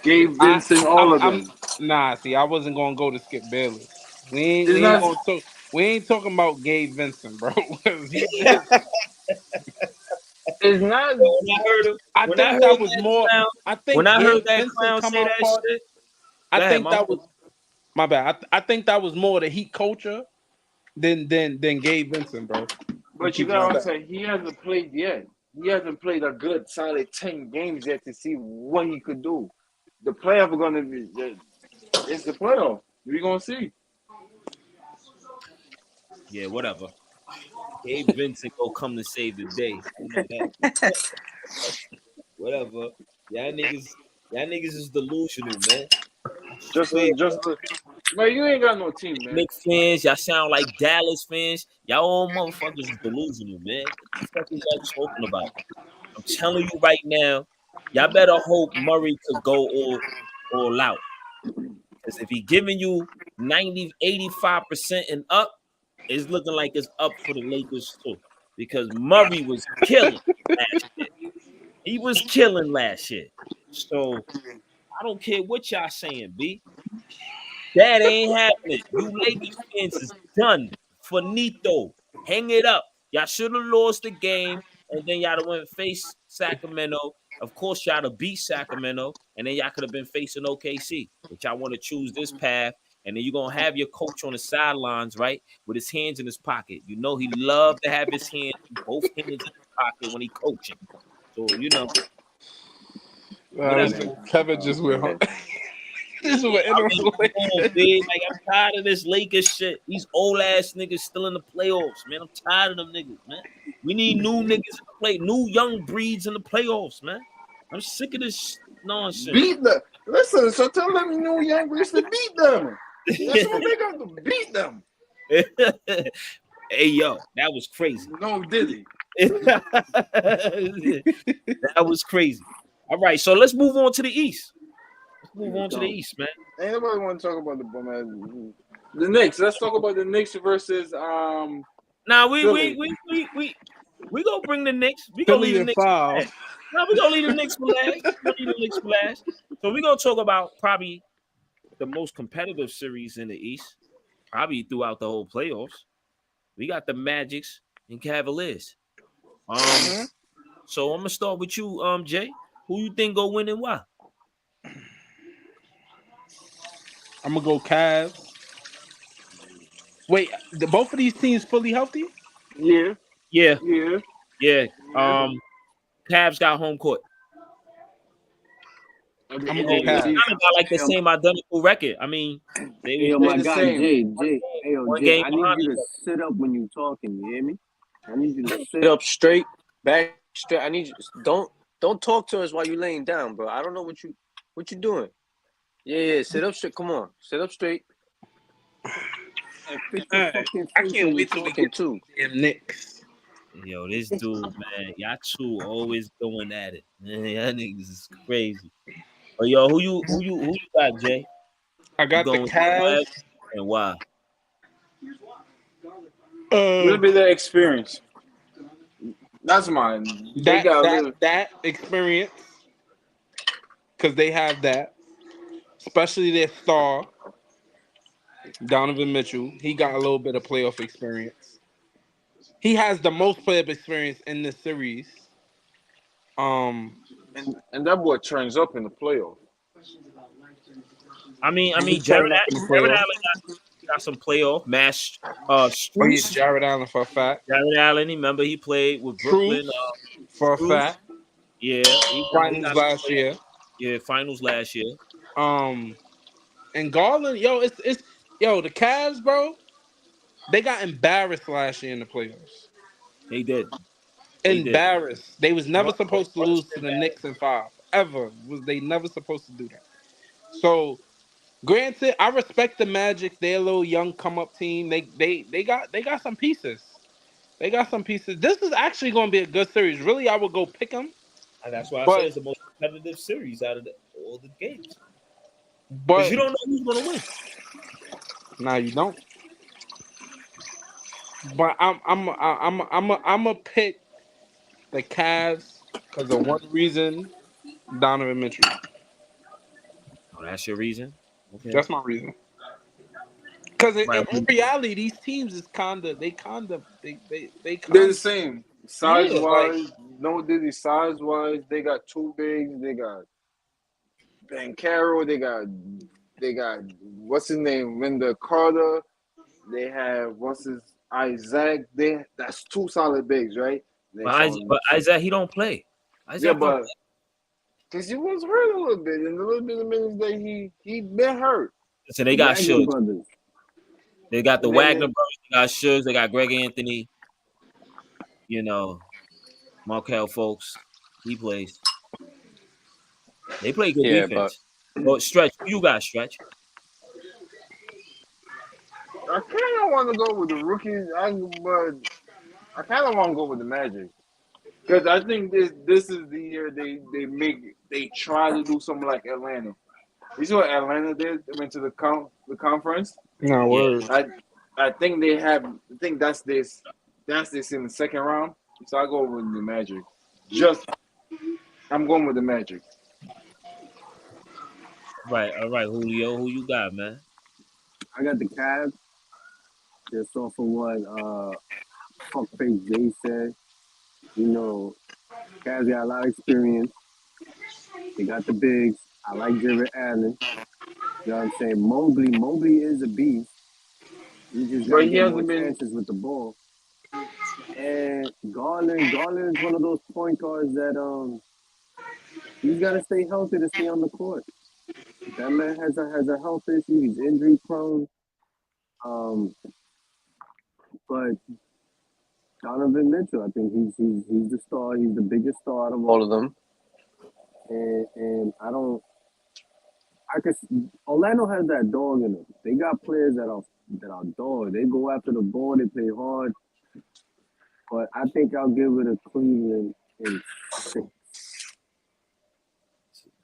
Gabe Vincent, all of them. See, I wasn't gonna go to Skip Bayless. We ain't talking about Gabe Vincent, bro. It's not. I think that was more. I think when I heard that Vincent clown say that shit, I think that was my bad. I think that was more the Heat culture than Gabe Vincent, bro. But you gotta understand, he hasn't played yet. He hasn't played a good solid 10 games yet to see what he could do. The playoff are gonna be. It's the playoff. We're gonna see. Yeah, whatever. Gabe Vincent go come to save the day. You know whatever. Y'all niggas is delusional, man. Just man, you ain't got no team, man. Knicks fans, y'all sound like Dallas fans. Y'all all motherfuckers is delusional, man. What the fuck is y'all talking about? I'm telling you right now, y'all better hope Murray could go all out. Because if he giving you 90, 85% and up, it's looking like it's up for the Lakers too. Because Murray was killing last year. He was killing last year. So I don't care what y'all saying, B. That ain't happening. You Lakers fans is done. Finito. Hang it up. Y'all should have lost the game, and then y'all went and face Sacramento. Of course, y'all to beat Sacramento, and then y'all could have been facing OKC. But y'all want to choose this path, and then you're going to have your coach on the sidelines, right, with his hands in his pocket. You know he loved to have his both hands in his pocket when he coaching. So, you know. Kevin just went home. This is what I'm tired of this Lakers shit. These old ass niggas still in the playoffs, man. I'm tired of them niggas, man. We need new niggas in the play, new young breeds in the playoffs, man. I'm sick of this nonsense. Beat them. Listen, so tell them new young breeds to beat them. That's what they got to beat them. Hey yo, that was crazy. No, did he? That was crazy. All right, so let's move on to the East. Let's move on to the East, man. Ain't nobody want to talk about the bum ass. The Knicks. Let's talk about the Knicks versus Now Philly. we gonna bring the Knicks. We gonna Philly leave the and Knicks. foul. No, we gonna leave the Knicks for last. So we gonna talk about probably the most competitive series in the East, probably throughout the whole playoffs. We got the Magics and Cavaliers. So I'm gonna start with you, Jay. Who you think go win and why? I'm gonna go Cavs. Wait, both of these teams fully healthy? Yeah. Yeah. Cavs got home court. I'm gonna They go Cavs. kind of got like the same identical record. I mean, they Hey, yo, was my the guy, same. Jay. Hey, yo, one Jay, game I need behind you each to other. sit up when you talking. You hear me? I need you to sit up straight, back straight. I need you. Don't talk to us while you laying down, bro. I don't know what you doing. Yeah. Sit up straight. Come on, sit up straight. And fix your Alright, fucking I face can't when you wait till we talking get to too. the damn Knicks. Yo, this dude, man, y'all two always going at it. Man, y'all niggas is crazy. But yo, who you got, Jay? I You got the going with the Cavs. Cavs and why? Little bit of experience. That's mine. They got a little. that experience, because they have that, especially their star Donovan Mitchell. He got a little bit of playoff experience. He has the most playoff experience in this series. And that boy turns up in the playoff. I mean, He Jared, turned up in the Jared playoff. Allen got some playoff match. Oh yeah, Strus, Jared Allen for a fact. Jared Allen. Remember he played with Brooklyn. Truth for a Strus, fact. yeah, he Finals got some last year. Yeah, finals last year. And Garland, the Cavs, bro. They got embarrassed last year in the playoffs. They did. Embarrassed. They was never supposed to lose to the Embarrassed. Knicks in 5. Ever was they never supposed to do that. So, granted, I respect the Magic. They're a little young come up team. They got some pieces. They got some pieces. This is actually going to be a good series. Really, I would go pick them. And that's why I say But it's the most competitive series out of all the games. Because but you don't know who's gonna win. now you don't. But I'm a pick the Cavs because of one reason, Donovan Mitchell. Oh, that's your reason. Okay. That's my reason. Because Right. in reality, these teams is they They're the same. Size yeah, wise, no Diddy size wise. They got two bigs. They got Bankero. They got what's his name? Wendell Carter. They have what's his Isaac. That's two solid bigs, right? But Isaac, he don't play. Yeah, but because he was hurt a little bit, and a little bit of minutes that he been hurt. So they got Wagner Suggs. brothers. They got the And then Wagner brothers. They got Suggs. They got Greg Anthony. You know, Markel folks. He plays. They play good defense. But Stretch, who you got, Stretch? I kind of want to go with the rookies, but I kind of want to go with the Magic because I think this is the year they try to do something like Atlanta. You see what Atlanta did? They went to the conference. No word. I think that's this in the second round. So I go with the Magic. I'm going with the Magic. Right, all right, Julio. Who you got, man? I got the Cavs. Just off of what fuckface Jay said. You know, Cavs got a lot of experience. They got the bigs. I like Jared Allen. You know what I'm saying? Mobley is a beast. You just gotta get more chances with the ball. And Garland is one of those point guards that he's gotta stay healthy to stay on the court. That man has a health issue. He's injury prone. But Donovan Mitchell, I think he's the star. He's the biggest star out of all of them. And Orlando has that dog in them. They got players that are dog. They go after the ball. They play hard. But I think I'll give it a Cleveland in 6.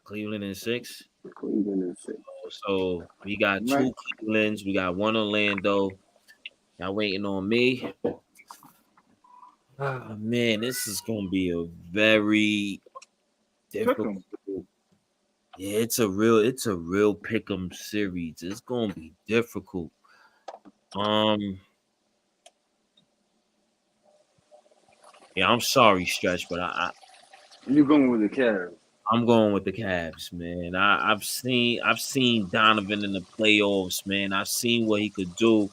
Cleveland in 6. Cleveland in 6. So we got Man, 2 Clevelands. We got 1 Orlando. Y'all waiting on me. Ah, man, this is gonna be a very pick difficult. 'em. Yeah, it's a real pick'em series. It's gonna be difficult. Yeah, I'm sorry, Stretch, but You going with the Cavs? I'm going with the Cavs, man. I've seen Donovan in the playoffs, man. I've seen what he could do,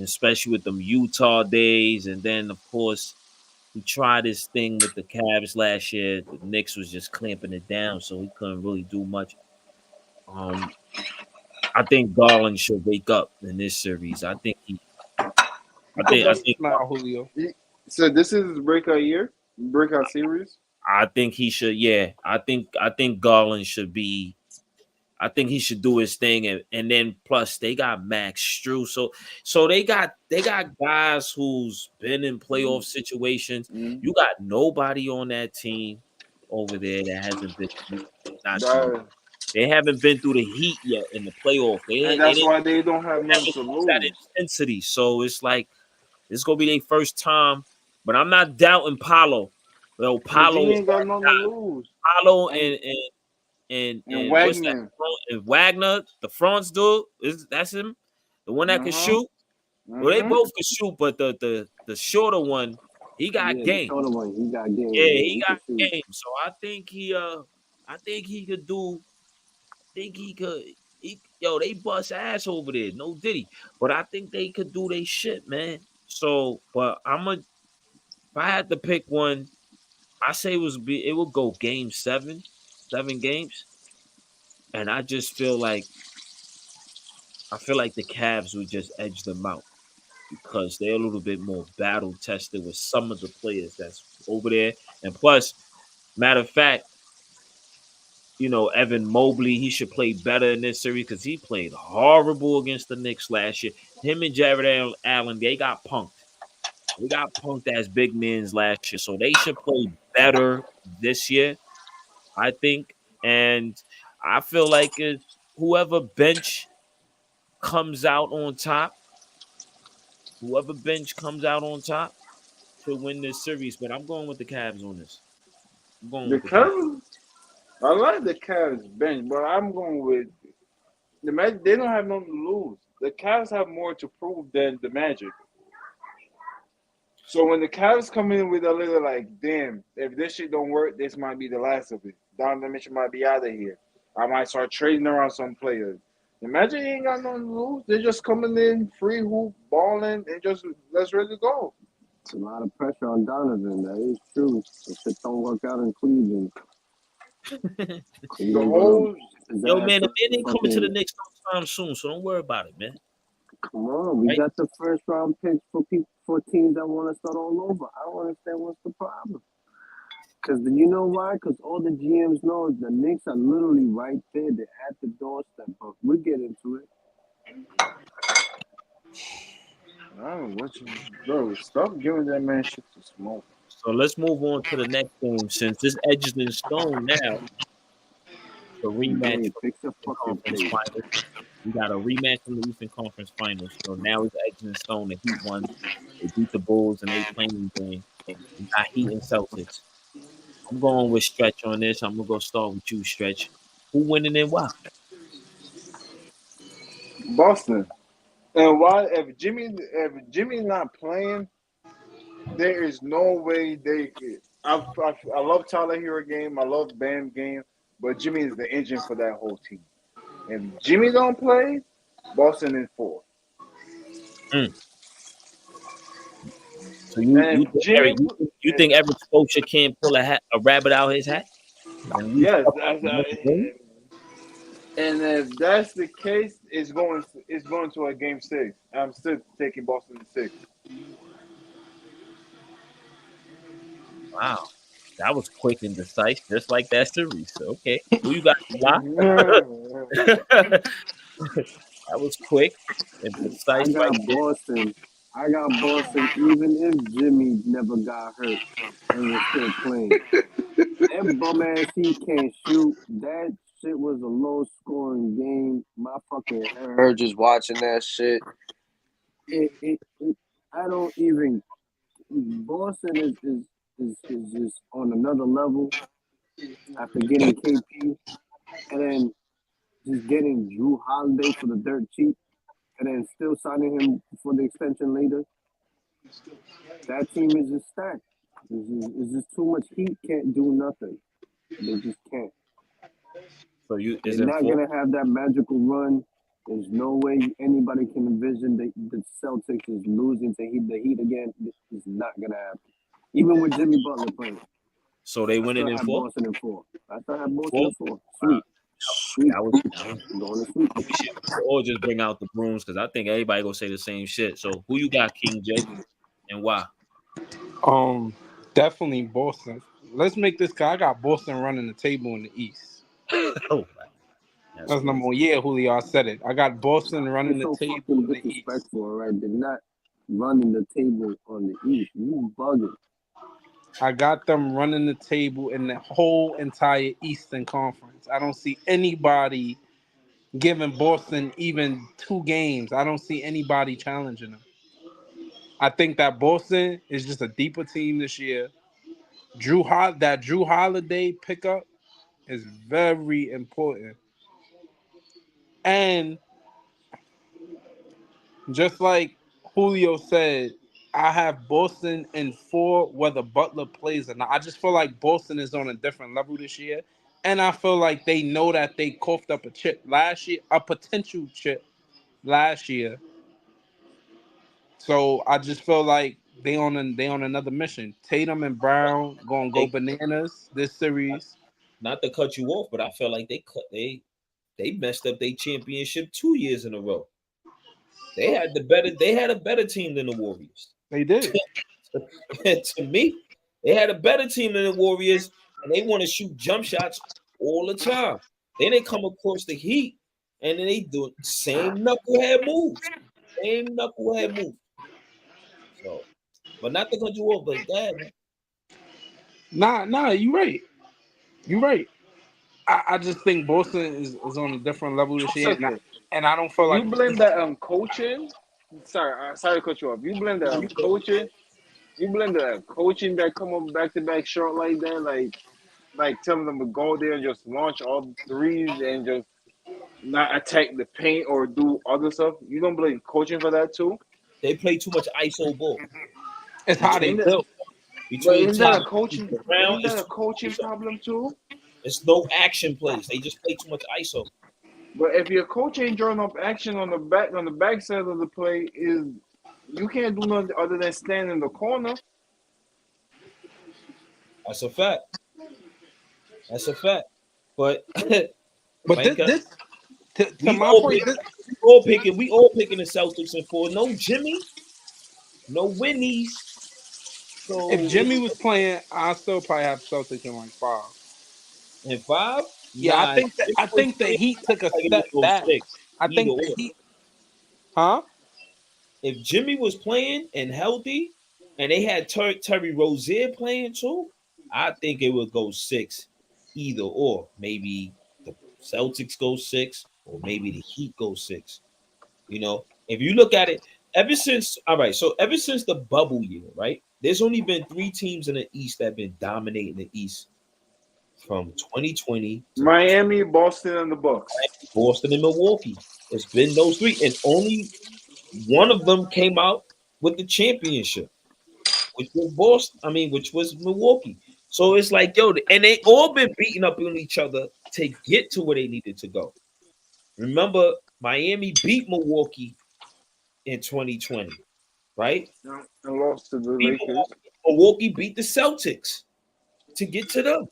especially with them Utah days, and then of course he tried his thing with the Cavs last year. The Knicks was just clamping it down, so he couldn't really do much. I think Garland should wake up in this series. I think Nah, Julio. So this is his breakout series. I think he should. Yeah, I think Garland should be. I think he should do his thing, and then plus they got Max Strus, so they got guys who's been in playoff situations. Mm-hmm. You got nobody on that team over there that hasn't been they haven't been through the heat yet in the playoff. And that's why they don't have nothing to that lose. intensity. So it's like it's gonna be their first time, but I'm not doubting Paolo. Well, Paolo ain't got nothing to lose. Paolo and what's that? And Wagner, the France dude, that's him, the one that can shoot. Well, they both can shoot, but the shorter one, he got game. The shorter one, he got game. Yeah, he got game. So I think he could do. I think he could. They bust ass over there, no diddy. But I think they could do their shit, man. So, but if I had to pick one, I say it would go game 7 games. And I just feel like the Cavs would just edge them out because they're a little bit more battle tested with some of the players that's over there. And plus, matter of fact, Evan Mobley, he should play better in this series because he played horrible against the Knicks last year. Him and Jared Allen, they got punked. We got punked as big men last year, so they should play better this year, I think. And I feel like whoever bench comes out on top to win this series. But I'm going with the Cavs on this. Cavs. I like the Cavs bench, but I'm going with the Magic. They don't have nothing to lose. The Cavs have more to prove than the Magic. So when the Cavs come in with a little like, damn, if this shit don't work, this might be the last of it. Donovan Mitchell might be out of here. I might start trading around some players. The Magic ain't got nothing to lose. They're just coming in, free hoop, balling, and just let's ready to go. It's a lot of pressure on Donovan. That is true. If shit don't work out in Cleveland. Yo, man, the man ain't coming to the Knicks sometime soon, so don't worry about it, man. Come on, we got the first round picks for teams that want to start all over. I don't understand what's the problem. Because you know why? Because all the GMs know the Knicks are literally right there. They're at the doorstep. But we'll get into it. Bro, stop giving that man shit to smoke. So let's move on to the next game since this edge is in stone now. The rematch from the conference finals. We got a rematch from the Eastern Conference Finals. So now it's edge in stone. The Heat won. They beat the Bulls and they playing game. We got Heat and Celtics. I'm going with Stretch on this. I'm gonna go start with you, Stretch. Who winning and why? Boston. And why? If Jimmy's not playing, there is no way they could. I love Tyler Hero game. I love Bam game, but Jimmy is the engine for that whole team. If Jimmy don't play, Boston in 4. So you think Eric Spoelstra can't pull a rabbit out his hat? Yes. And if that's the case, it's going to a game 6. I'm still taking Boston in 6. Wow, that was quick and decisive, just like that series. Okay, who you got? That was quick and precise. I got Boston. I got Boston even if Jimmy never got hurt and was still playing. That bum ass Heat can't shoot. That shit was a low scoring game. My fucking head hurt just watching that shit. I don't even. Boston is just on another level after getting KP and then just getting Drew Holiday for the dirt cheap and then still signing him for the extension later. That team is just stacked. It's just too much heat. Can't do nothing. They just can't. So is They're it not four? gonna have that magical run. There's no way anybody can envision the Celtics is losing to the Heat again. It's not gonna happen. Even with Jimmy Butler playing. So they I winning still in have four? Boston in 4. I still have Boston Four? in 4. Sweep. I was Going to sweep. we should all just bring out the brooms because I think everybody gonna say the same shit. So who you got, King J, and why? Definitely Boston. Let's make this guy. I got Boston running the table in the East. Oh, That's number one. Yeah, Julio, I said it. I got Boston running It's the so table fucking in the East. disrespectful, right? They're not running the table on the East. You bugging. I got them running the table in the whole entire Eastern Conference. I don't see anybody giving Boston even 2 games. I don't see anybody challenging them. I think that Boston is just a deeper team this year. Drew Holiday pickup is very important. And just like Julio said, I have Boston in 4 whether Butler plays or not. I just feel like Boston is on a different level this year. And I feel like they know that they coughed up a chip last year, a potential chip last year. So I just feel like they on another mission. Tatum and Brown gonna go bananas this series. Not to cut you off, but I felt like they messed up their championship 2 years in a row. They had a better team than the Warriors. They did. To me, they had a better team than the Warriors, and they want to shoot jump shots all the time. Then they come across the Heat, and then they do the same knucklehead moves. So, but not to cut you off, but God, man. Nah, you right. You right. I just think Boston is on a different level this year, and I don't feel You like blame that coaching. Sorry to cut you off. You blame the coaching. You blame the coaching that come up back to back short like that, like telling them to go there and just launch all threes and just not attack the paint or do other stuff. You don't blame coaching for that too. They play too much ISO ball. It's how they built. But Isn't that a coaching problem too? It's no action plays. They just play too much ISO. But if your coach ain't drawing up action on the back side of the play, you can't do nothing other than stand in the corner. That's a fact. But this to my point, we all picking the Celtics in 4. No Jimmy, no Winnies. So if Jimmy was playing, I still probably have Celtics in like 5. In 5? Yeah, nah, I think the Heat took a step back. I think the Heat. Huh? If Jimmy was playing and healthy, and they had Terry Rozier playing too, I think it would go 6, either or. Maybe the Celtics go 6, or maybe the Heat go 6. You know, if you look at it, ever since the bubble year, right? There's only been 3 teams in the East that have been dominating the East from 2020. Miami, Boston, and the Bucks. Boston and Milwaukee. It's been those 3, and only one of them came out with the championship, which was Milwaukee. So it's like, and they all been beating up on each other to get to where they needed to go. Remember, Miami beat Milwaukee in 2020, right? And lost to the Lakers. Milwaukee beat the Celtics to get to them.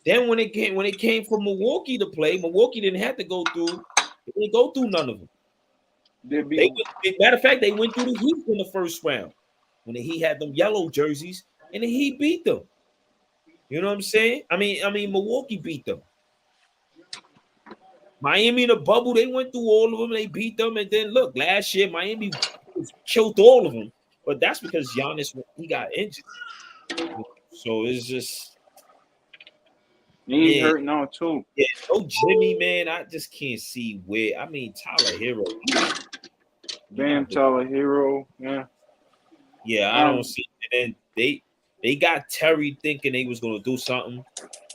Then when it came for Milwaukee to play, Milwaukee didn't have to go through. They didn't go through none of them. Matter of fact, they went through the Heat in the first round when the Heat had them yellow jerseys, and the Heat beat them. You know what I'm saying? I mean, Milwaukee beat them. Miami in the bubble, they went through all of them. They beat them, and then look, last year Miami killed all of them. But that's because Giannis, he got injured. So it's just He's hurt now too. Yeah, no Jimmy, man. I just can't see where. I mean, Tyler Hero. Tyler Hero. Yeah. Yeah, I don't see. And then they got Terry thinking they was gonna do something,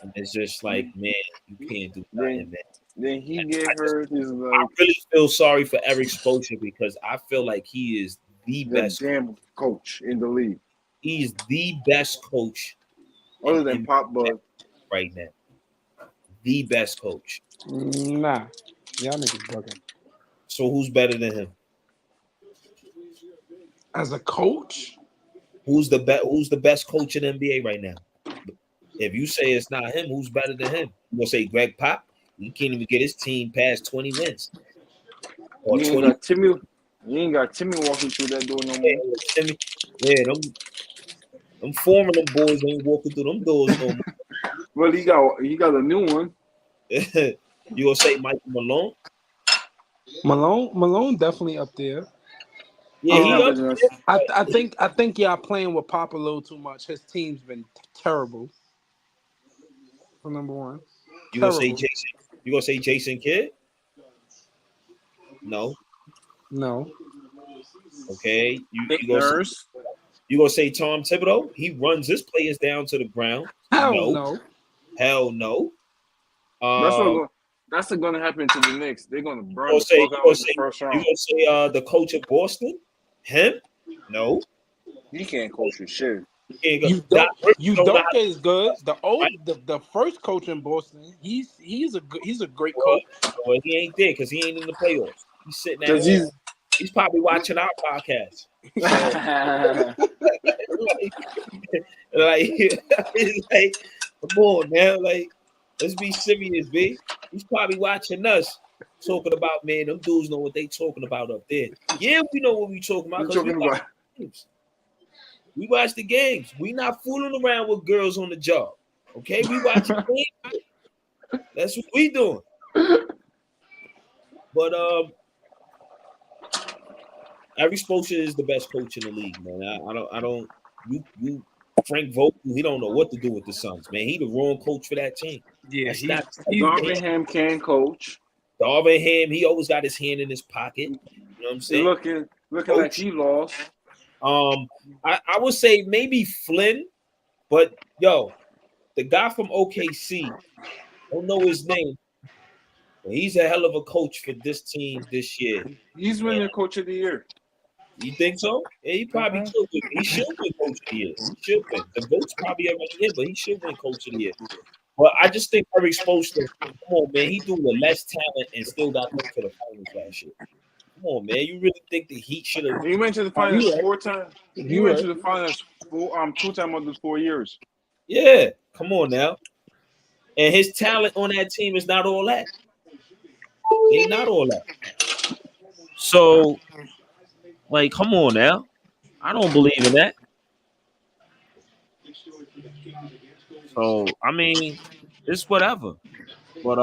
and it's just like, man, you can't do nothing, man. Then he get hurt. I really feel sorry for Eric Spoelstra because I feel like he is the best damn coach in the league. He's the best coach other than Pop Bud right now. The best coach. Nah, y'all niggas bugging. So who's better than him? As a coach? Who's the best coach in the NBA right now? If you say it's not him, who's better than him? You gonna say Greg Pop? He can't even get his team past 20 wins. Or you ain't got Timmy walking through that door no more. Timmy, them forming them boys ain't walking through them doors no more. Well, he got a new one. You gonna say Michael Malone? Malone definitely up there. Yeah, I think y'all playing with Pop a little too much. His team's been terrible. For number one. You gonna say Jason? You gonna say Jason Kidd? No. Okay. You gonna say Tom Thibodeau? He runs his players down to the ground. Hell no. That's going to happen to the Knicks. They're going to burn the fuck out in the first round. You gonna say the coach of Boston? Him? No. He can't coach your shit. Udoka is good. The first coach in Boston, he's a great coach. Well, he ain't there because he ain't in the playoffs. He's sitting at home. He's probably watching our podcast. like, come on, man. Like, let's be serious, B. He's probably watching us talking about, man, them dudes know what they talking about up there. Yeah, we know what we talking about. We watch the games. We not fooling around with girls on the job. Okay, we watch the games. That's what we doing. But Eric Spoelstra is the best coach in the league, man. I don't. You Frank Vogel, he don't know what to do with the Suns, man. He the wrong coach for that team. Yeah, Darvin Ham can coach. Darvin Ham, he always got his hand in his pocket. You know what I'm saying? Looking like he lost. I would say maybe Flynn, but yo, the guy from OKC, don't know his name. But he's a hell of a coach for this team this year. He's winning Coach of the Year. You think so? Yeah, he probably could. He should win Coach of the Year. He should win. The vote's probably already in, but he should win Coach of the Year. But I just think Eric Spoelstra, come on, man, he do with less talent and still got them to the finals last year. Come on, man. You really think the Heat should have? He went to the finals 4 times. He went to the finals 2 times of the 4 years. Yeah, come on now. And his talent on that team is not all that. They not all that. So, like, come on now. I don't believe in that. So, I mean, it's whatever. But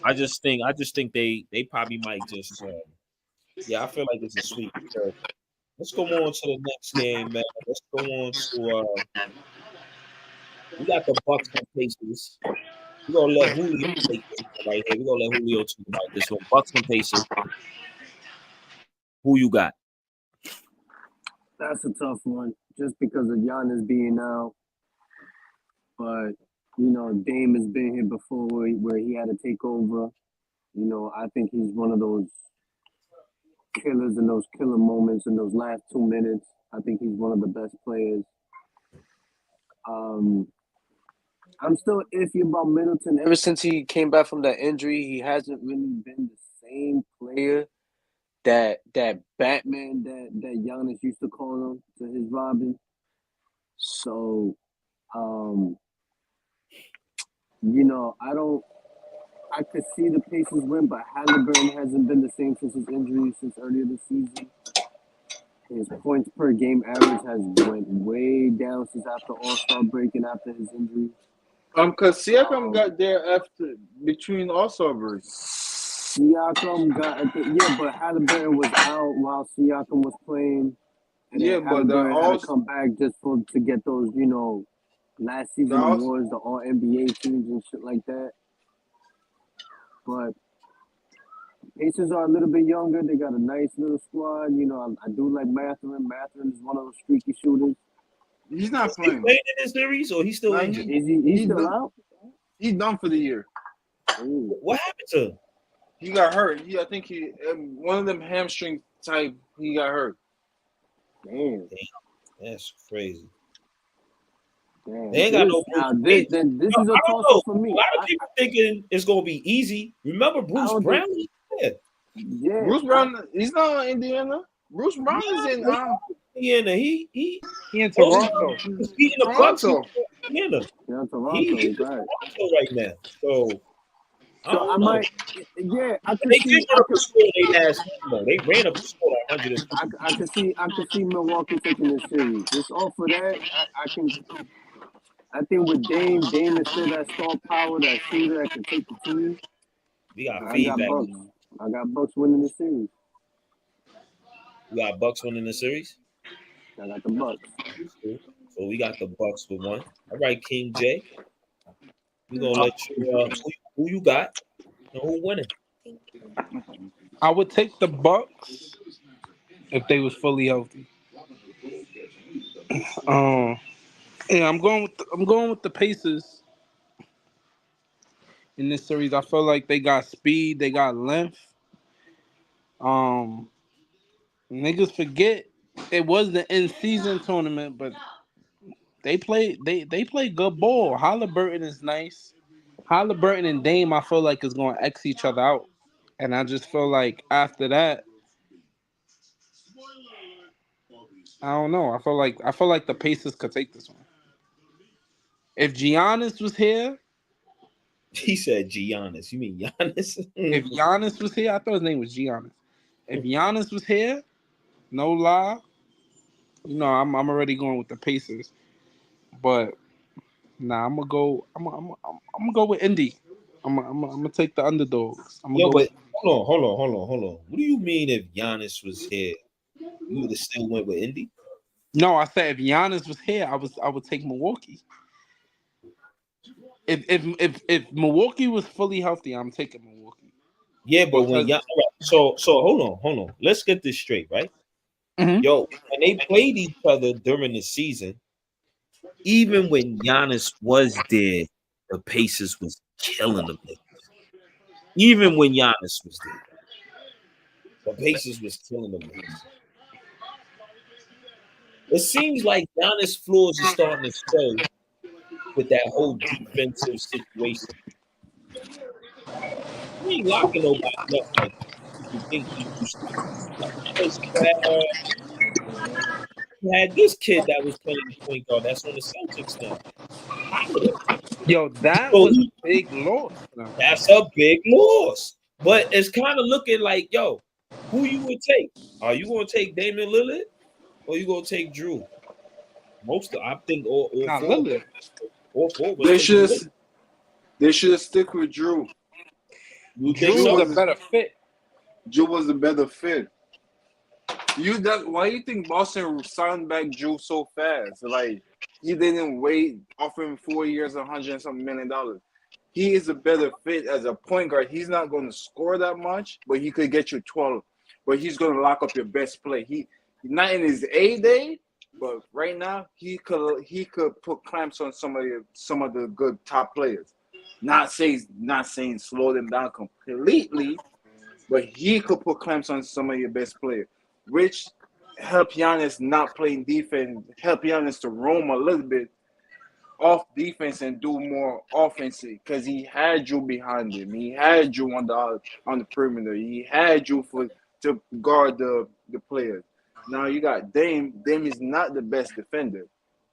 I just think they probably might just I feel like it's a sweep. So let's go on to the next game, man. Let's go on to we got the Bucks and Pacers. We're gonna let Julio take this right here. We're gonna let Julio talk about this one. Bucks and Pacers. Who you got? That's a tough one, just because of Giannis being out. But Dame has been here before where he had to take over. I think he's one of those killers in those killer moments in those last 2 minutes. I think he's one of the best players. I'm still iffy about Middleton. Ever since he came back from that injury, he hasn't really been the same player that Batman that Giannis used to call him, to his Robin. So, I could see the Pacers win, but Halliburton hasn't been the same since his injury, since earlier this season. His points per game average has went way down since after All-Star break and after his injury. Because Siakam got there after between All-Star breaks. Siakam but Halliburton was out while Siakam was playing, and Yeah, then but Halliburton had to come back just to get those, last season also awards, the All NBA teams and shit like that. But Pacers are a little bit younger. They got a nice little squad. I do like Mathurin. Mathurin is one of those streaky shooters. he's not Is he playing. playing in this series or he's still Nah, injured? Is he still done. out? He's done for the year. Ooh. What happened to him? He got hurt. I think he one of them hamstring type. He got hurt. Damn. That's crazy. Damn. They ain't got no Bruce. This is a I don't toss know. up for me. A lot of people thinking it's gonna be easy. Remember Bruce Brown? Yeah. Bruce Brown. He's not in Indiana. Bruce Brown is in Indiana. He in Toronto. He's beating the Bucks. Toronto. Indiana. Yeah, Toronto. He's in Right. Toronto right now. So I might. Yeah, I could they see. did run up a score they last game, though. They ran up a score like 100. I could see Milwaukee taking this series. Just off of that, I think with Dame is still that star power, that shooter that can take the team. We got I feedback. got Bucks winning the series. We got Bucks winning the series. I got the Bucks. So we got the Bucks with one. All right, King J. We gonna let you. Who you got? And who winning? I would take the Bucks if they was fully healthy. Yeah, I'm going with the Pacers in this series. I feel like they got speed, they got length. Niggas forget it was the in-season tournament, but they play good ball. Halliburton is nice. Halliburton and Dame, I feel like is going to X each other out, and I just feel like after that, I don't know. I feel like the Pacers could take this one. If Giannis was here, he said Giannis. You mean Giannis? if Giannis was here, I thought his name was Giannis. If Giannis was here, no lie, I'm already going with the Pacers. But nah, I'm gonna go with Indy. I'm gonna take the underdogs. Hold on. What do you mean if Giannis was here, you would have still went with Indy? No, I said if Giannis was here, I would take Milwaukee. If Milwaukee was fully healthy, I'm taking Milwaukee. Yeah, but when so hold on. Let's get this straight, right? Mm-hmm. Yo, when they played each other during the season, even when Giannis was there, the Pacers was killing the Pacers. Even when Giannis was there, the Pacers was killing the Pacers. It seems like Giannis' floors is starting to show with that whole defensive situation. We ain't locking nobody up like you think he used to. Had this kid that was playing point guard that's on the Celtics now. Yo, that was a big loss. That's a big loss. But it's kind of looking like, yo, who you would take? Are you going to take Damian Lillard or you going to take Drew? I think all four. Lillard. All four. They should stick with Drew. Drew was a better fit. Drew was a better fit. Why do you think Boston signed back Drew so fast? Like he didn't wait, offer him 4 years, $100-something million. He is a better fit as a point guard. He's not going to score that much, but he could get you 12. But he's going to lock up your best play. He's not in his A day, but right now he could put clamps on some of the good top players. Not saying slow them down completely, but he could put clamps on some of your best players, which help Giannis not playing defense, help Giannis to roam a little bit off defense and do more offensive because he had you behind him. He had you on the perimeter. He had you to guard the players. Now you got Dame. Dame is not the best defender.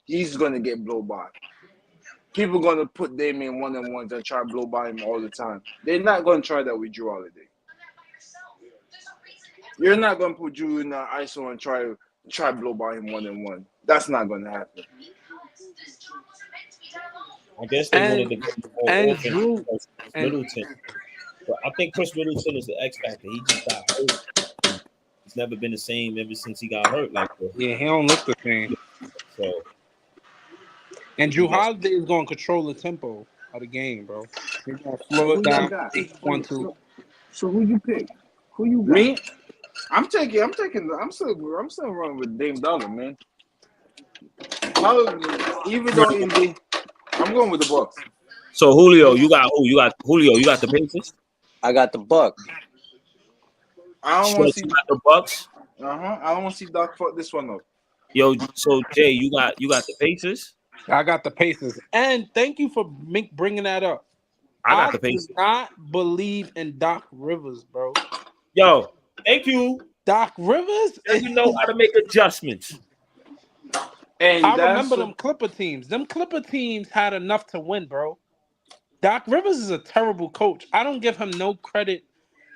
He's gonna get blown by. People gonna put Dame in one-on-ones and try to blow by him all the time. They're not gonna try that with Drew Holiday. You're not gonna put Drew in the ISO and try to blow by him one-on-one. That's not gonna happen. I guess they wanted to go and Drew Middleton. But I think Chris Middleton is the X factor. He just got hurt. He's never been the same ever since he got hurt. Like that. Yeah, he don't look the same. So, and Drew Holiday is going to control the tempo of the game, bro. He's going to slow it down. 8-1-2. So who you pick? Who you got? Me? I'm still running with Dame Dollar, man. Even though I'm going with the Bucks. So Julio, you got who? You got Julio. You got the Pacers. I got the Bucks. I don't want to see the Bucks. I don't want to see Doc fuck this one up. Yo, so Jay, you got the Pacers. I got the Pacers, and thank you for bringing that up. I got the Pacers. Do not believe in Doc Rivers, bro. Yo, thank you. Doc Rivers, and you know how to make adjustments. And I remember them Clipper teams. Them Clipper teams had enough to win, bro. Doc Rivers is a terrible coach. I don't give him no credit.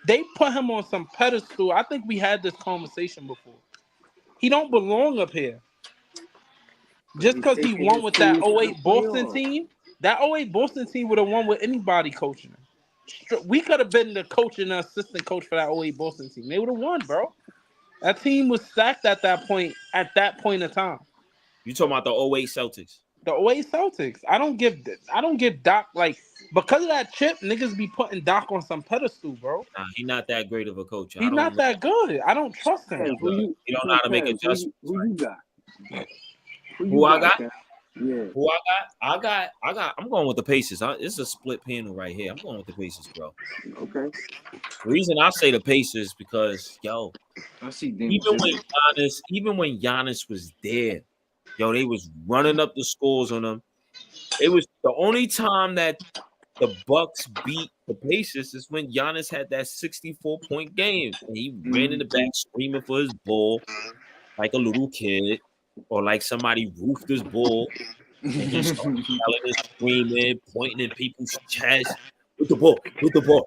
They put him on some pedestal. I think we had this conversation before. He don't belong up here. Just because he won with that 08 Boston team, that 08 Boston team would have won with anybody coaching. We could have been the coach and the assistant coach for that 08 Boston team. They would have won, bro. That team was stacked at that point in time. You talking about the 08 Celtics? The 08 Celtics. I don't give Doc, like, because of that chip, niggas be putting Doc on some pedestal, bro. Nah, he's not that great of a coach. He's not that good. I don't trust him. He don't know how to make adjustments. Who you got? Who I got? Yeah. Who I got? I'm going with the Pacers. It's a split panel right here. I'm going with the Pacers, bro. Okay. The reason I say the Pacers because I see even when Giannis was there, they was running up the scores on them. It was the only time that the Bucks beat the Pacers is when Giannis had that 64-point game. And he ran in the back screaming for his ball like a little kid, or like somebody roofed his ball. And he started yelling and screaming, pointing in people's chests. With the ball.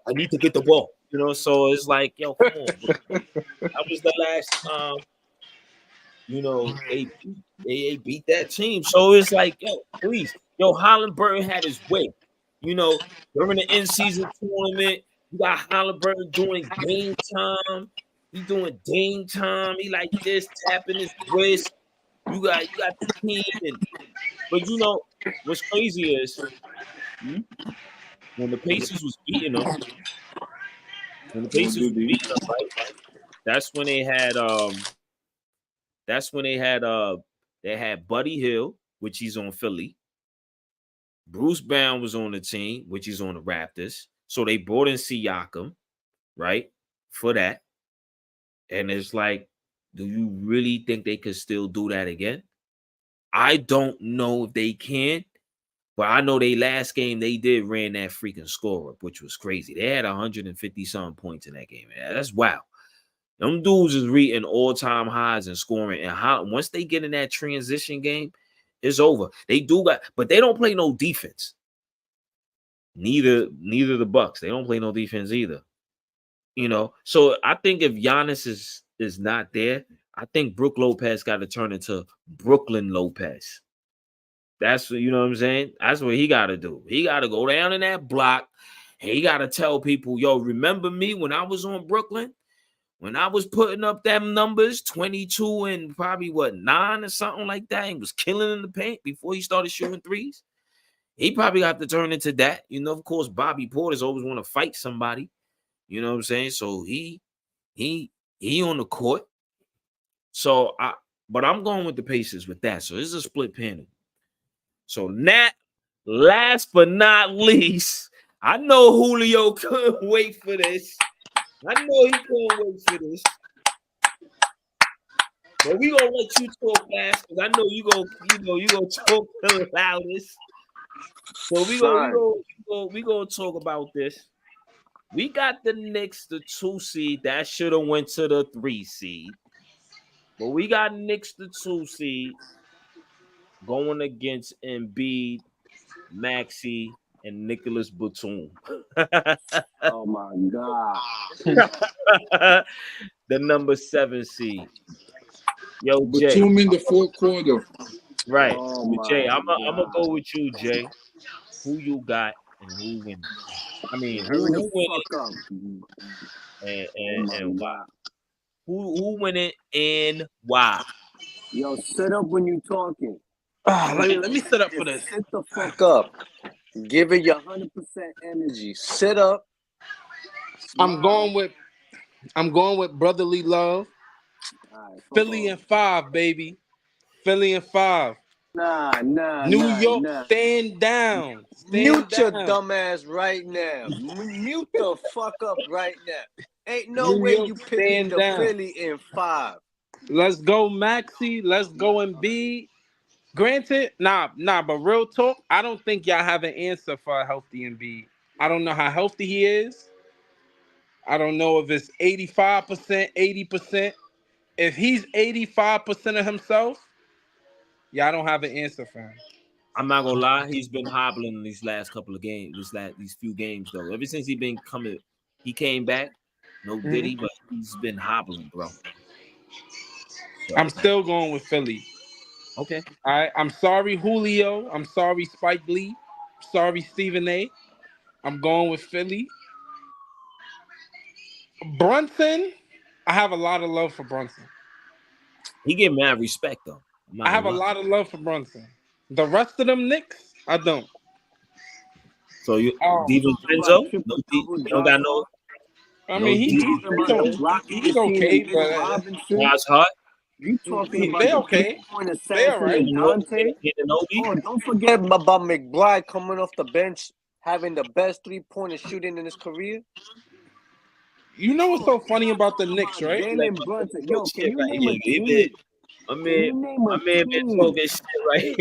I need to get the ball. So it's like, come on. That was the last time. They beat that team. So it's like, please. Halliburton had his way. During the in-season tournament, you got Halliburton doing game time. He doing game time. He like this, tapping his wrist. You got the team. But what's crazy is when the Pacers was beating them, right? That's when they had Buddy Hill, which he's on Philly. Bruce Brown was on the team, which he's on the Raptors. So they brought in Siakam, right, for that. And it's like, do you really think they could still do that again? I don't know if they can, but I know they last game they did ran that freaking score up, which was crazy. They had 150-something points in that game. Man. That's wow. Them dudes is reaching all-time highs in scoring. And once they get in that transition game, it's over. They do but they don't play no defense. Neither the Bucks. They don't play no defense either. So I think if Giannis is not there, I think Brook Lopez got to turn into Brooklyn Lopez. That's what, what I'm saying? That's what he got to do. He got to go down in that block. And he got to tell people, remember me when I was on Brooklyn? When I was putting up them numbers, 22 and probably 9 or something like that, and was killing in the paint before he started shooting threes. He probably got to turn into that. Of course, Bobby Porter's always want to fight somebody. You know what I'm saying? So he on the court. So but I'm going with the Pacers with that. So this is a split panel. So last but not least, I know Julio couldn't wait for this. I know he couldn't wait for this. But we gonna let you talk last because I know you gonna talk the loudest. So we gonna talk about this. We got the Knicks, the 2 seed that should have went to the 3 seed, but we got Knicks, the 2 seed, going against Embiid, Maxey, and Nicholas Batum. Oh my God. The number 7 seed. Yo, Jay. Batum in the fourth quarter. Right. Oh Jay, I'm gonna go with you, Jay. Who you got and who wins? I mean, Hurry who win the fuck up. it Oh my and why? God. Who win it and why? Yo, sit up when you talking. Let me sit up for this. Sit the fuck up. Give it your 100% energy. Sit up. I'm going with brotherly love. All right, fuck Philly off. and 5, baby. Philly and 5. Nah. New York, stand down. Mute your down. dumb ass right now. Mute the fuck up right now. Ain't no New way York, you picking stand the down. Philly in 5. Let's go, Maxey. Let's go, Embiid. Granted, nah, but real talk, I don't think y'all have an answer for a healthy Embiid. I don't know how healthy he is. I don't know if it's 85%, 80%. If he's 85% of himself, y'all don't have an answer for him. I'm not gonna lie, he's been hobbling these last couple of games, these few games though. Ever since he came back, no Diddy, but he's been hobbling, bro. So, I'm still going with Philly. okay. All right. I'm sorry, Julio. I'm sorry, Spike Lee. Sorry, Stephen A. I'm going with Philly. Brunson, I have a lot of love for Brunson. He get mad respect though. I have a lot of love for Brunson. The rest of them Knicks, I don't. So you DiVincenzo? No, you don't got no. I mean, he's okay, but Josh Hart. You talking about they the okay. point They all right. Dante? Oh, don't forget about McBride coming off the bench, having the best 3-pointer shooting in his career. You know what's so funny about the Knicks, right? Jalen Brunson. Yo, can you name a team? My man been talking shit right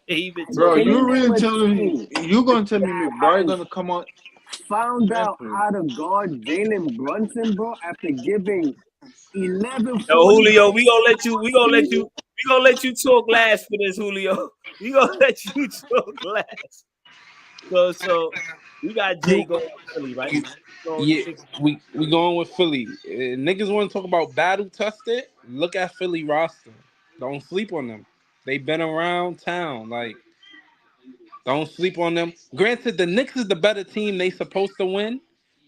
here. Bro, you really telling me you gonna tell me McBride gonna come on? Found out how to guard Jalen Brunson, bro, after giving 11. Yo, Julio, we gonna let you talk last for this, Julio. We gonna let you talk last. So we got Jay going with Philly, right? Yeah, we going with Philly. Niggas want to talk about battle tested. Look at Philly roster. Don't sleep on them. They've been around town. Like, don't sleep on them. Granted, the Knicks is the better team. They supposed to win,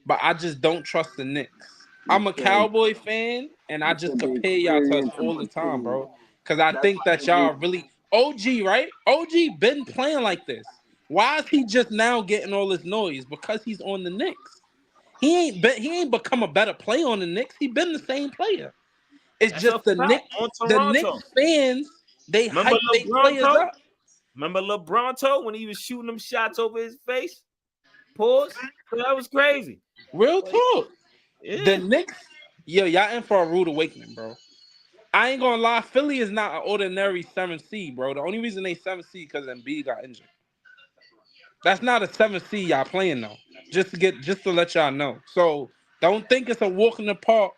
but I just don't trust the Knicks. I'm a Cowboy fan, and I just compare y'all to us all the time, bro. Because I think that y'all are really OG, right? OG been playing like this. Why is he just now getting all this noise? Because he's on the Knicks. He ain't become a better player on the Knicks. He been the same player. It's just the Knicks fans, they hype their players up. Remember LeBronto when he was shooting them shots over his face? Pause. That was crazy. Real talk. Yeah. The Knicks, y'all in for a rude awakening, bro. I ain't gonna lie, Philly is not an ordinary 7th seed, bro. The only reason they 7th seed because Embiid got injured. That's not a 7th seed y'all playing though. Just to let y'all know. So don't think it's a walk in the park.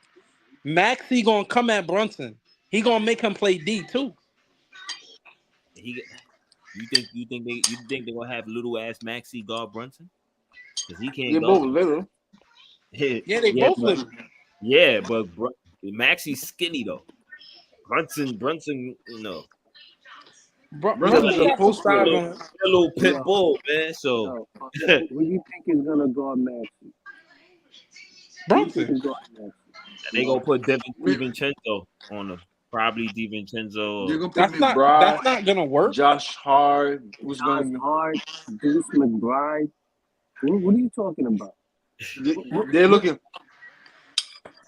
Maxey gonna come at Brunson. He gonna make him play D too. You think they're gonna have little ass Maxey guard Brunson? Because he can't They go. both little. Yeah, they both little. Yeah, but Maxey's skinny though. Brunson, you know. Brunson's a post player. A little pit bull, man. So who do you think is gonna guard Maxey? Brunson. They gonna put DiVincenzo on them. Probably DiVincenzo. They're gonna put McBride. That's not gonna work. Josh Hart. Who's Josh Hart, Deuce McBride. What are you talking about? They're looking.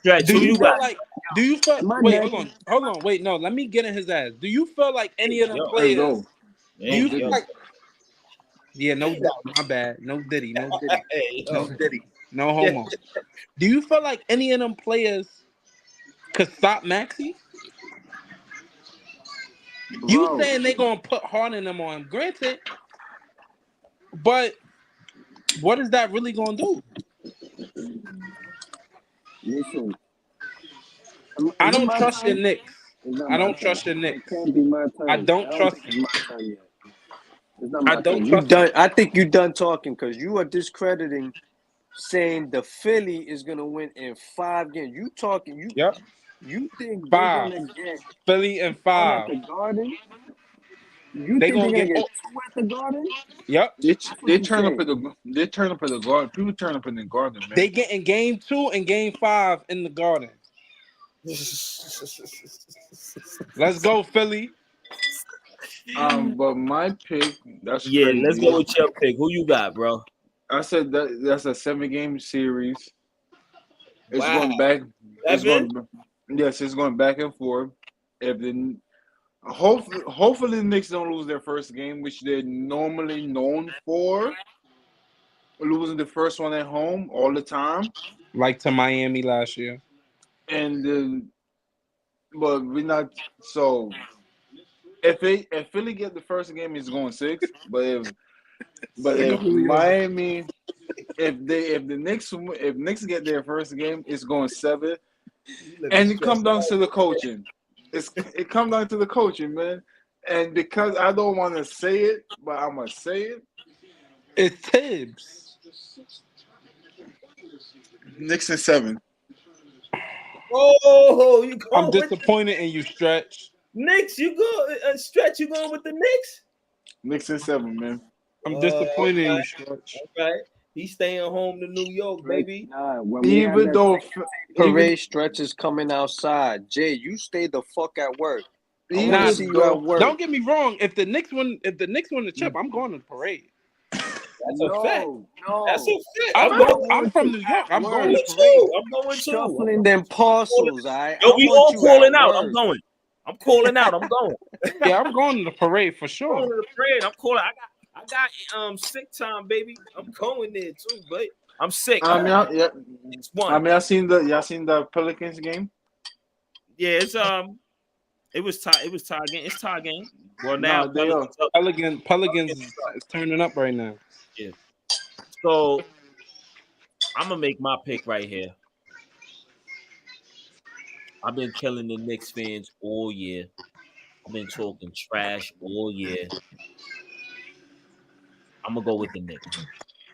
Do you feel? Wait, hold on. Wait, no. Let me get in his ass. Do you feel like any of them players? Do you feel like? Yeah, no doubt. My bad. No Diddy. No Diddy. No homo. Do you feel like any of them players could stop Maxey? You saying they gonna put Hart in them on him? Granted, but what is that really gonna do? Listen, I don't trust your Knicks. I don't trust your Knicks. It can't be my turn. I don't trust you. It's not my I don't turn. trust. I think you done talking because you are discrediting, saying the Philly is gonna win in 5 games. You talking? Yep. You think 5? They're gonna get Philly in 5. at the Garden? You they think gonna they're get 2 at the Garden? Yep. They turn up at the Garden. People turn up in the Garden, man. They get in game 2 and game 5 in the Garden. Let's go, Philly. But my pick, that's Yeah, crazy. let's go with your pick. Who you got, bro? I said that's a 7-game series. It's Wow. going back. It's Seven? going. Yes, it's going back and forth. If the hopefully the Knicks don't lose their first game, which they're normally known for, losing the first one at home all the time. Like to Miami last year. And but we're not. So if Philly get the first game, it's going 6. But if Miami, if the Knicks get their first game, it's going 7. And it comes down to the coaching. It comes down to the coaching, man. And because I don't want to say it, but I'm gonna say it. It's Tibbs. Knicks in 7. Oh, you going I'm disappointed in you, Stretch. Knicks? You go Stretch? You going with the Knicks? Knicks in 7, man. I'm disappointed in you, Stretch. Okay, he's staying home to New York, baby. Nah, when we have Even that though parade stretches coming outside, Jay, you stay the fuck at work. I even want Nah, to see you at work. Don't get me wrong. If the Knicks win the chip, I'm going to the parade. That's a fact. No. That's a fact. I'm from New York. I'm going to the parade. too. I'm going too. Shuffling them parcels, alright? Yo, we all calling out. Work. I'm going. I'm calling out. I'm going. Yeah, I'm going to the parade for I'm sure. going to the parade. I'm calling. I got sick time, baby. I'm going there too, but I'm sick. It's one. y'all seen the Pelicans game? Yeah, it's it was tie game. It's tie game. Well, now No, they are. Pelicans is turning up right now. Yeah. So I'm gonna make my pick right here. I've been killing the Knicks fans all year. I've been talking trash all year. I'm gonna go with the Knicks.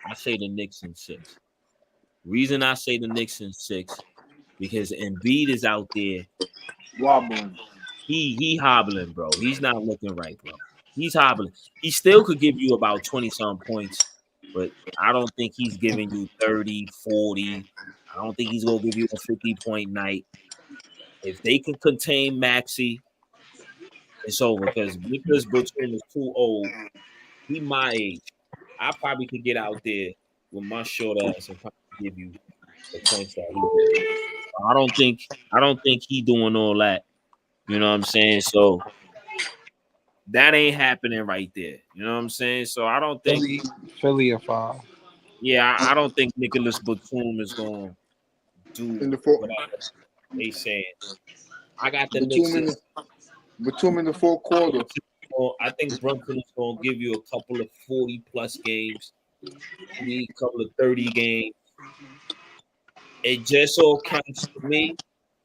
I say the Knicks in 6. Reason I say the Knicks in 6 because Embiid is out there Wobbling. He hobbling, bro. He's not looking right, bro. He's hobbling. He still could give you about 20-some points, but I don't think he's giving you 30, 40. I don't think he's going to give you a 50-point night. If they can contain Maxey, it's over because Nicholas Batum is too old. He my age. I probably could get out there with my short ass and probably give you the points that he did. I don't think he doing all that. You know what I'm saying? So that ain't happening right there. You know what I'm saying? So I don't think Philly a 5. Yeah, I don't think Nicholas Batum is going to do In the fourth, whatever they saying. I got the Batum in the fourth quarter. I think Brunson is going to give you a couple of 40-plus games, maybe a couple of 30 games. It just all counts to me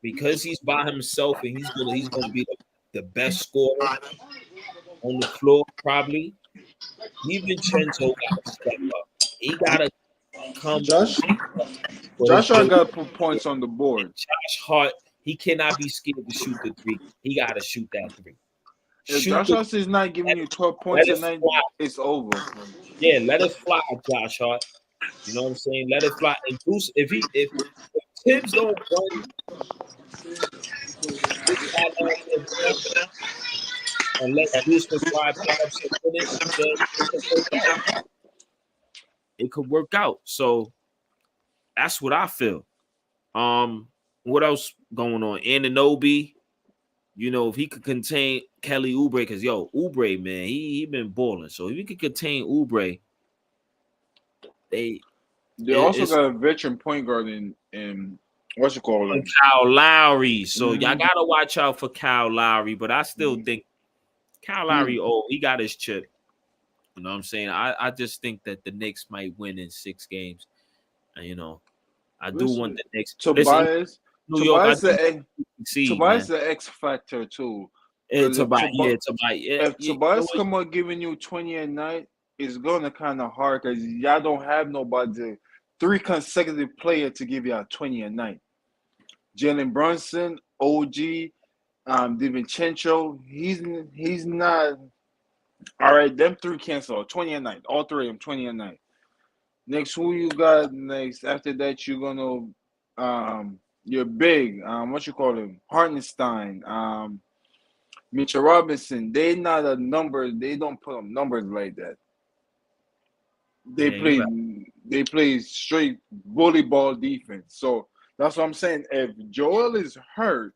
because he's by himself and he's gonna be the best scorer on the floor probably. DiVincenzo got to step up. He gotta come. Josh Hart got to put points on the board. Josh Hart, he cannot be scared to shoot the 3. He got to shoot that 3. If Josh Hart is not giving you 12 points a night, it's over. Yeah, let it fly, Josh Hart. You know what I'm saying? Let it fly. And Bruce, if Tibbs don't run and let Bruce provide points and finish, it could work out. So that's what I feel. What else going on? Anunoby, you know, if he could contain Kelly Oubre, because Oubre, man, he been balling. So if he could contain Oubre, they also got a veteran point guard in what's it called? Kyle Lowry. So y'all gotta watch out for Kyle Lowry, but I still think Kyle Lowry, he got his chip. You know what I'm saying? I just think that the Knicks might win in 6 games. And, you know, I do want the Knicks. Tobias, New York, Tobias the X factor too. If Tobias come on giving you 20 a night, it's gonna kind of hard because y'all don't have nobody 3 consecutive players to give y'all 20 a night. Jalen Brunson, OG, DiVincenzo, he's not All right, them three cancel. 20-9. All three of them 20-9. Next, who you got next? After that, you're gonna you're big. What you call him? Hartenstein. Mitchell Robinson. They not a number. They don't put up numbers like that. They Yeah, you play. right. They play straight bully ball defense. So that's what I'm saying. If Joel is hurt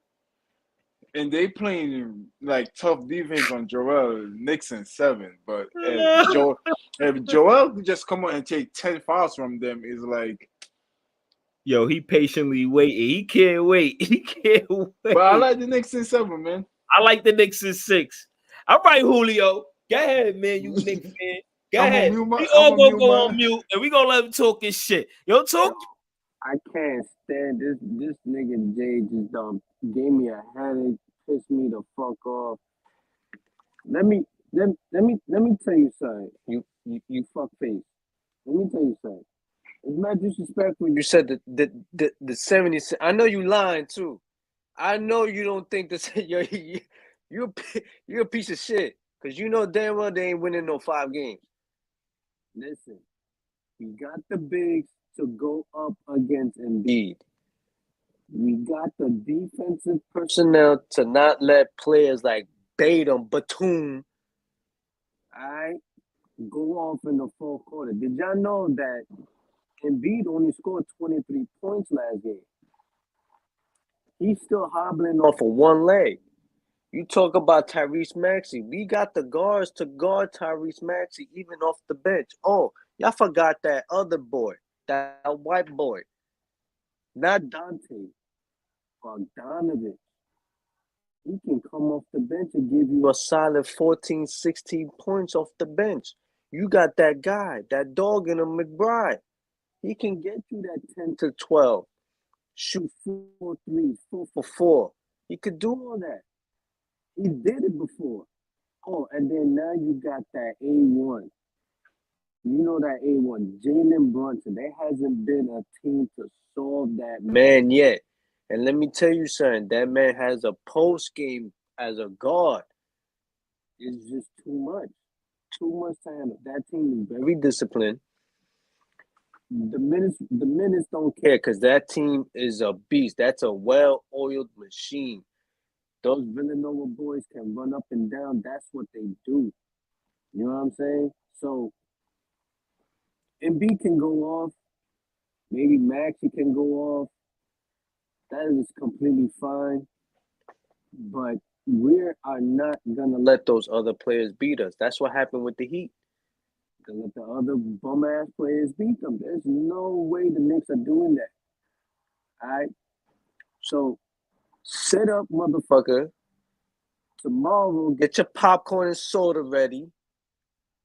and they playing like tough defense on Joel, Nixon 7. But if Joel could just come on and take 10 fouls from them, is like. Yo, he patiently waiting. He can't wait. He can't wait. But I like the Knicks in 7, man. I like the Knicks in 6. All right, Julio. Go ahead, man. You Knicks fan. Go ahead. We all gonna go on mute and we gonna let him talk his shit. Yo, talk. I can't stand this. This nigga Jay just gave me a headache, pissed me the fuck off. Let me tell you something. You fuck face. Let me tell you something. It's not disrespectful. You said the 70s. I know you lying too. I know you don't think this. You're a piece of shit because you know damn well they ain't winning no 5 games. Listen, we got the bigs to go up against Embiid. We got the defensive personnel to not let players like Batum, alright, go off in the fourth quarter. Did y'all know that Embiid only scored 23 points last game? He's still hobbling off of one leg. You talk about Tyrese Maxey. We got the guards to guard Tyrese Maxey even off the bench. Oh, y'all forgot that other boy, that white boy. Not Dante, Bogdanovich. He can come off the bench and give you a solid 14, 16 points off the bench. You got that guy, that dog in a McBride. He can get you that 10 to 12. Shoot 4 threes, 4 for 4. He could do all that. He did it before. Oh, and then now you got that A1. You know that A1, Jalen Brunson. There hasn't been a team to solve that man yet. And let me tell you something. That man has a post game as a guard. It's just too much. Too much to handle. That team is very disciplined. The minutes don't care because that team is a beast. That's a well-oiled machine. Those Villanova boys can run up and down. That's what they do. You know what I'm saying? So, Embiid can go off. Maybe Maxey can go off. That is completely fine. But we are not going to let those other players beat us. That's what happened with the Heat. They let the other bum-ass players beat them. There's no way the Knicks are doing that. All right? So, sit up, motherfucker. Tomorrow, get your popcorn and soda ready.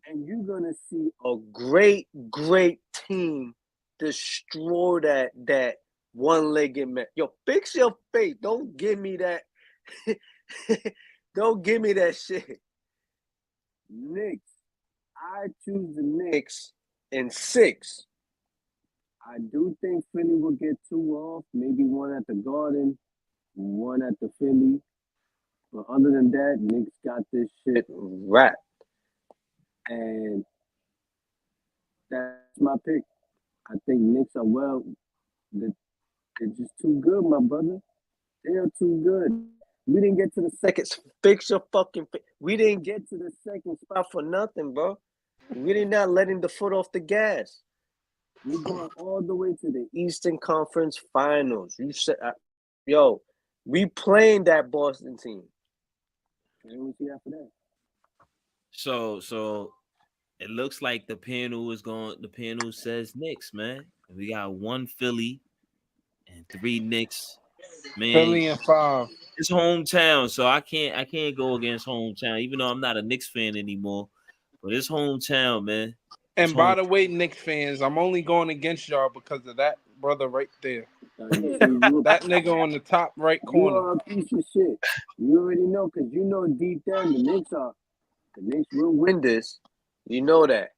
And you're going to see a great, great team destroy that one-legged man. Yo, fix your face. Don't give me that. Don't give me that shit. Knicks. I choose the Knicks in 6. I do think Philly will get 2 off. Maybe 1 at the Garden, 1 at the Philly. But other than that, Knicks got this shit wrapped. And that's my pick. I think Knicks are they're just too good, my brother. They are too good. We didn't get to the second. Fix your fucking. We didn't get to the second spot for nothing, bro. We did not letting the foot off the gas. We're going all the way to the Eastern Conference Finals. You said, yo, we playing that Boston team. And we'll see after that. So it looks like the panel says Knicks, man. We got 1 Philly and 3 Knicks. Man, Philly and 5. It's hometown, so I can't go against hometown, even though I'm not a Knicks fan anymore. But it's hometown, man. And by the way, Knicks fans, I'm only going against y'all because of that brother right there. That nigga on the top right corner. You are a piece of shit. You already know, because you know deep down the Knicks will win this. You know that.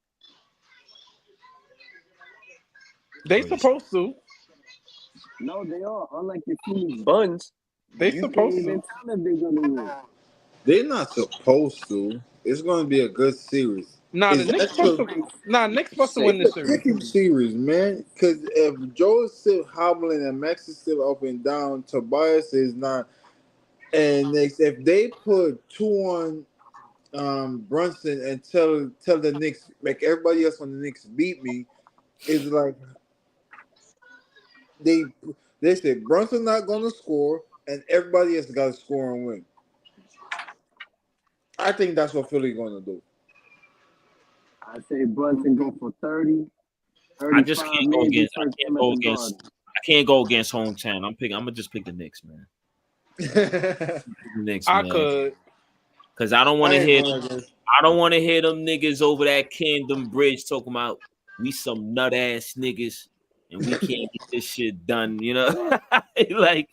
They supposed to. No, they are. Unlike your Phoenix Buns, they supposed to. Even tell them they're gonna win. They're not supposed to. It's going to be a good series. Nah, the Is Knicks that supposed to. Knicks supposed to win the it's a series. pick-em series, man. Because if Joe is still hobbling and Max is still up and down, Tobias is not. And if they put 2 on Brunson and tell the Knicks, like everybody else on the Knicks beat me, is like they said Brunson not going to score and everybody else got to score and win. I think that's what Philly going to do. I say Brunson go for 30. I just can't go against. I can't go against hometown. I'm gonna just pick the Knicks, man. The Knicks, I man. could. Cause I don't want to hear. I don't want to hear them niggas over that Camden Bridge talking about we some nut ass niggas and we can't get this shit done. You know, like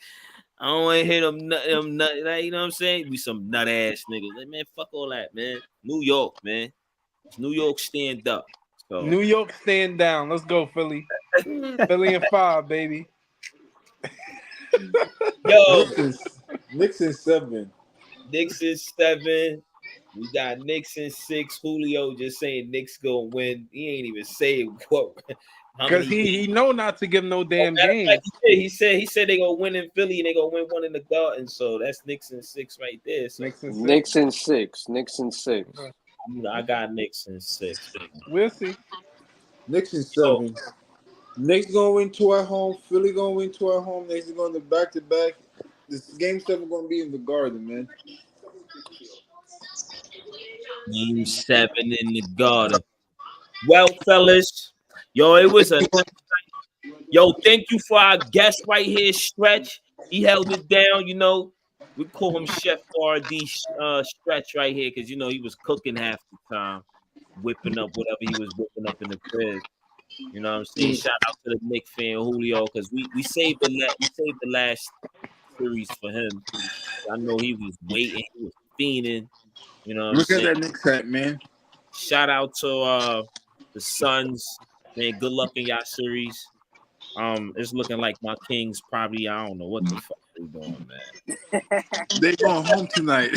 I don't want to hear them nut. Like, you know what I'm saying? We some nut ass niggas. Like, man, fuck all that, man. New York, man. New York stand up. So. New York stand down. Let's go, Philly. Philly in 5, baby. Yo, Knicks in 7. Knicks in 7. We got Knicks in 6. Julio just saying Knicks gonna win. He ain't even say what. Because he know not to give no damn game. He said they gonna win in Philly and they gonna win one in the Garden. So that's Knicks in 6 right there. So. Knicks in 6. Knicks in 6. I got Knicks in 6. We'll see. Knicks in 7. Knicks gonna win 2 at home. Philly gonna win 2 at home. Knicks are going to back-to-back. This game 7 gonna be in the Garden, man. Game 7 in the Garden. Well, fellas, it was a thank you for our guest right here, Stretch. He held it down, We call him Chef RD Stretch right here because he was cooking half the time, whipping up whatever he was whipping up in the crib. You know what I'm saying? Shout out to the Knicks fan Julio because we saved the last series for him. I know he was waiting, he was fiending. You know what I'm saying? Look at that Knicks hat, man. Shout out to the Suns, man. Good luck in y'all series. It's looking like my Kings probably, I don't know what the fuck they doing, man. They going home tonight.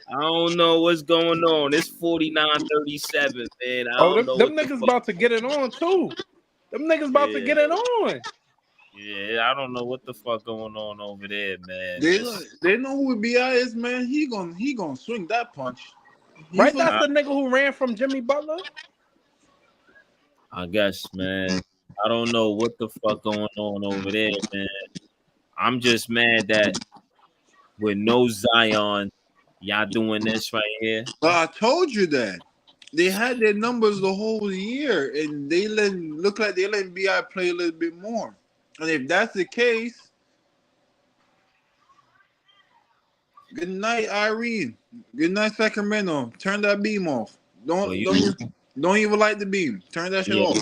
I don't know what's going on. It's 49-37, man. I don't know them niggas about to get it on too. Them niggas about to get it on. Yeah, I don't know what the fuck going on over there, man. They know who B.I. is, man. He gonna swing that punch. Right, that's the nigga who ran from Jimmy Butler. I guess, man. I don't know what the fuck going on over there, man. I'm just mad that with no Zion, y'all doing this right here. I told you that. They had their numbers the whole year, and they look like they let B.I. play a little bit more. And if that's the case, good night, Irene. Good night, Sacramento. Turn that beam off. Don't even light the beam. Turn that shit off.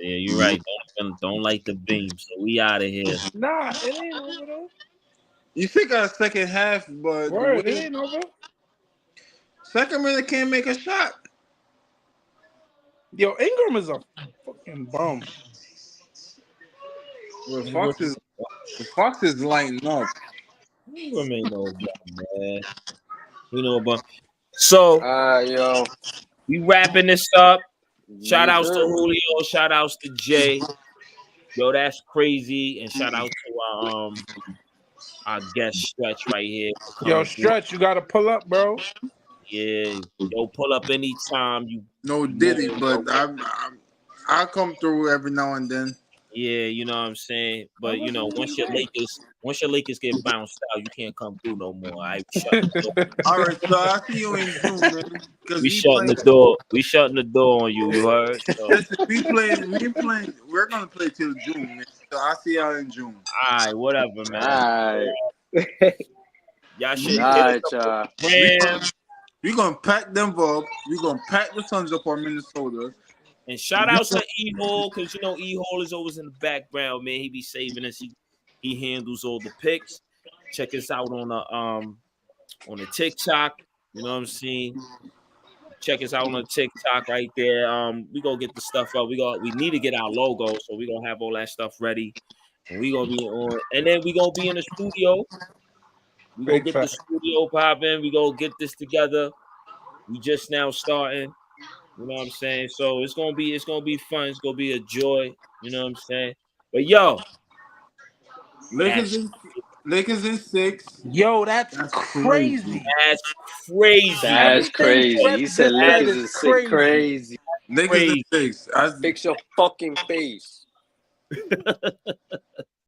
Yeah, you're right. Don't light the beam. So we out of here. Nah, it ain't over though. You still got a second half, but it ain't over. Sacramento can't make a shot. Yo, Ingram is a fucking bum. Well, Fox is lighting up. Ingram ain't no bum, man. We know about. So, yo, we wrapping this up. Shout outs to Julio. Shout outs to Jay. Yo, that's crazy. And shout out to our guest Stretch right here. Yo, Stretch, you gotta pull up, bro. Yeah, yo, pull up anytime you. No Diddy, but I'll come through every now and then. Yeah, you know what I'm saying. But once your Lakers get bounced out, you can't come through no more. All right, all right, so I'll see you in June, man. We shutting the door. We shutting the door on you. You heard? So. We're gonna play till June, man. So I'll see y'all in June. All right, whatever, man. All right. Y'all should. All right, y'all. We're gonna pack them up. We're gonna pack the Suns up on Minnesota. And shout out to E-Hole, because E-Hole is always in the background, man. He be saving us. He handles all the picks. Check us out on the TikTok. You know what I'm saying? Check us out on the TikTok right there. We gonna get the stuff up. We need to get our logo, so we gonna have all that stuff ready. And we gonna be on, and then we gonna be in the studio We go get the studio popping. We go get this together. We just now starting. You know what I'm saying? So it's gonna be fun. It's gonna be a joy. You know what I'm saying? But yo, Lakers in 6. Yo, that's crazy. that's crazy. That's Everything crazy. Prep He said just said Lakers is is sick crazy. Lakers in 6. Fix your fucking face.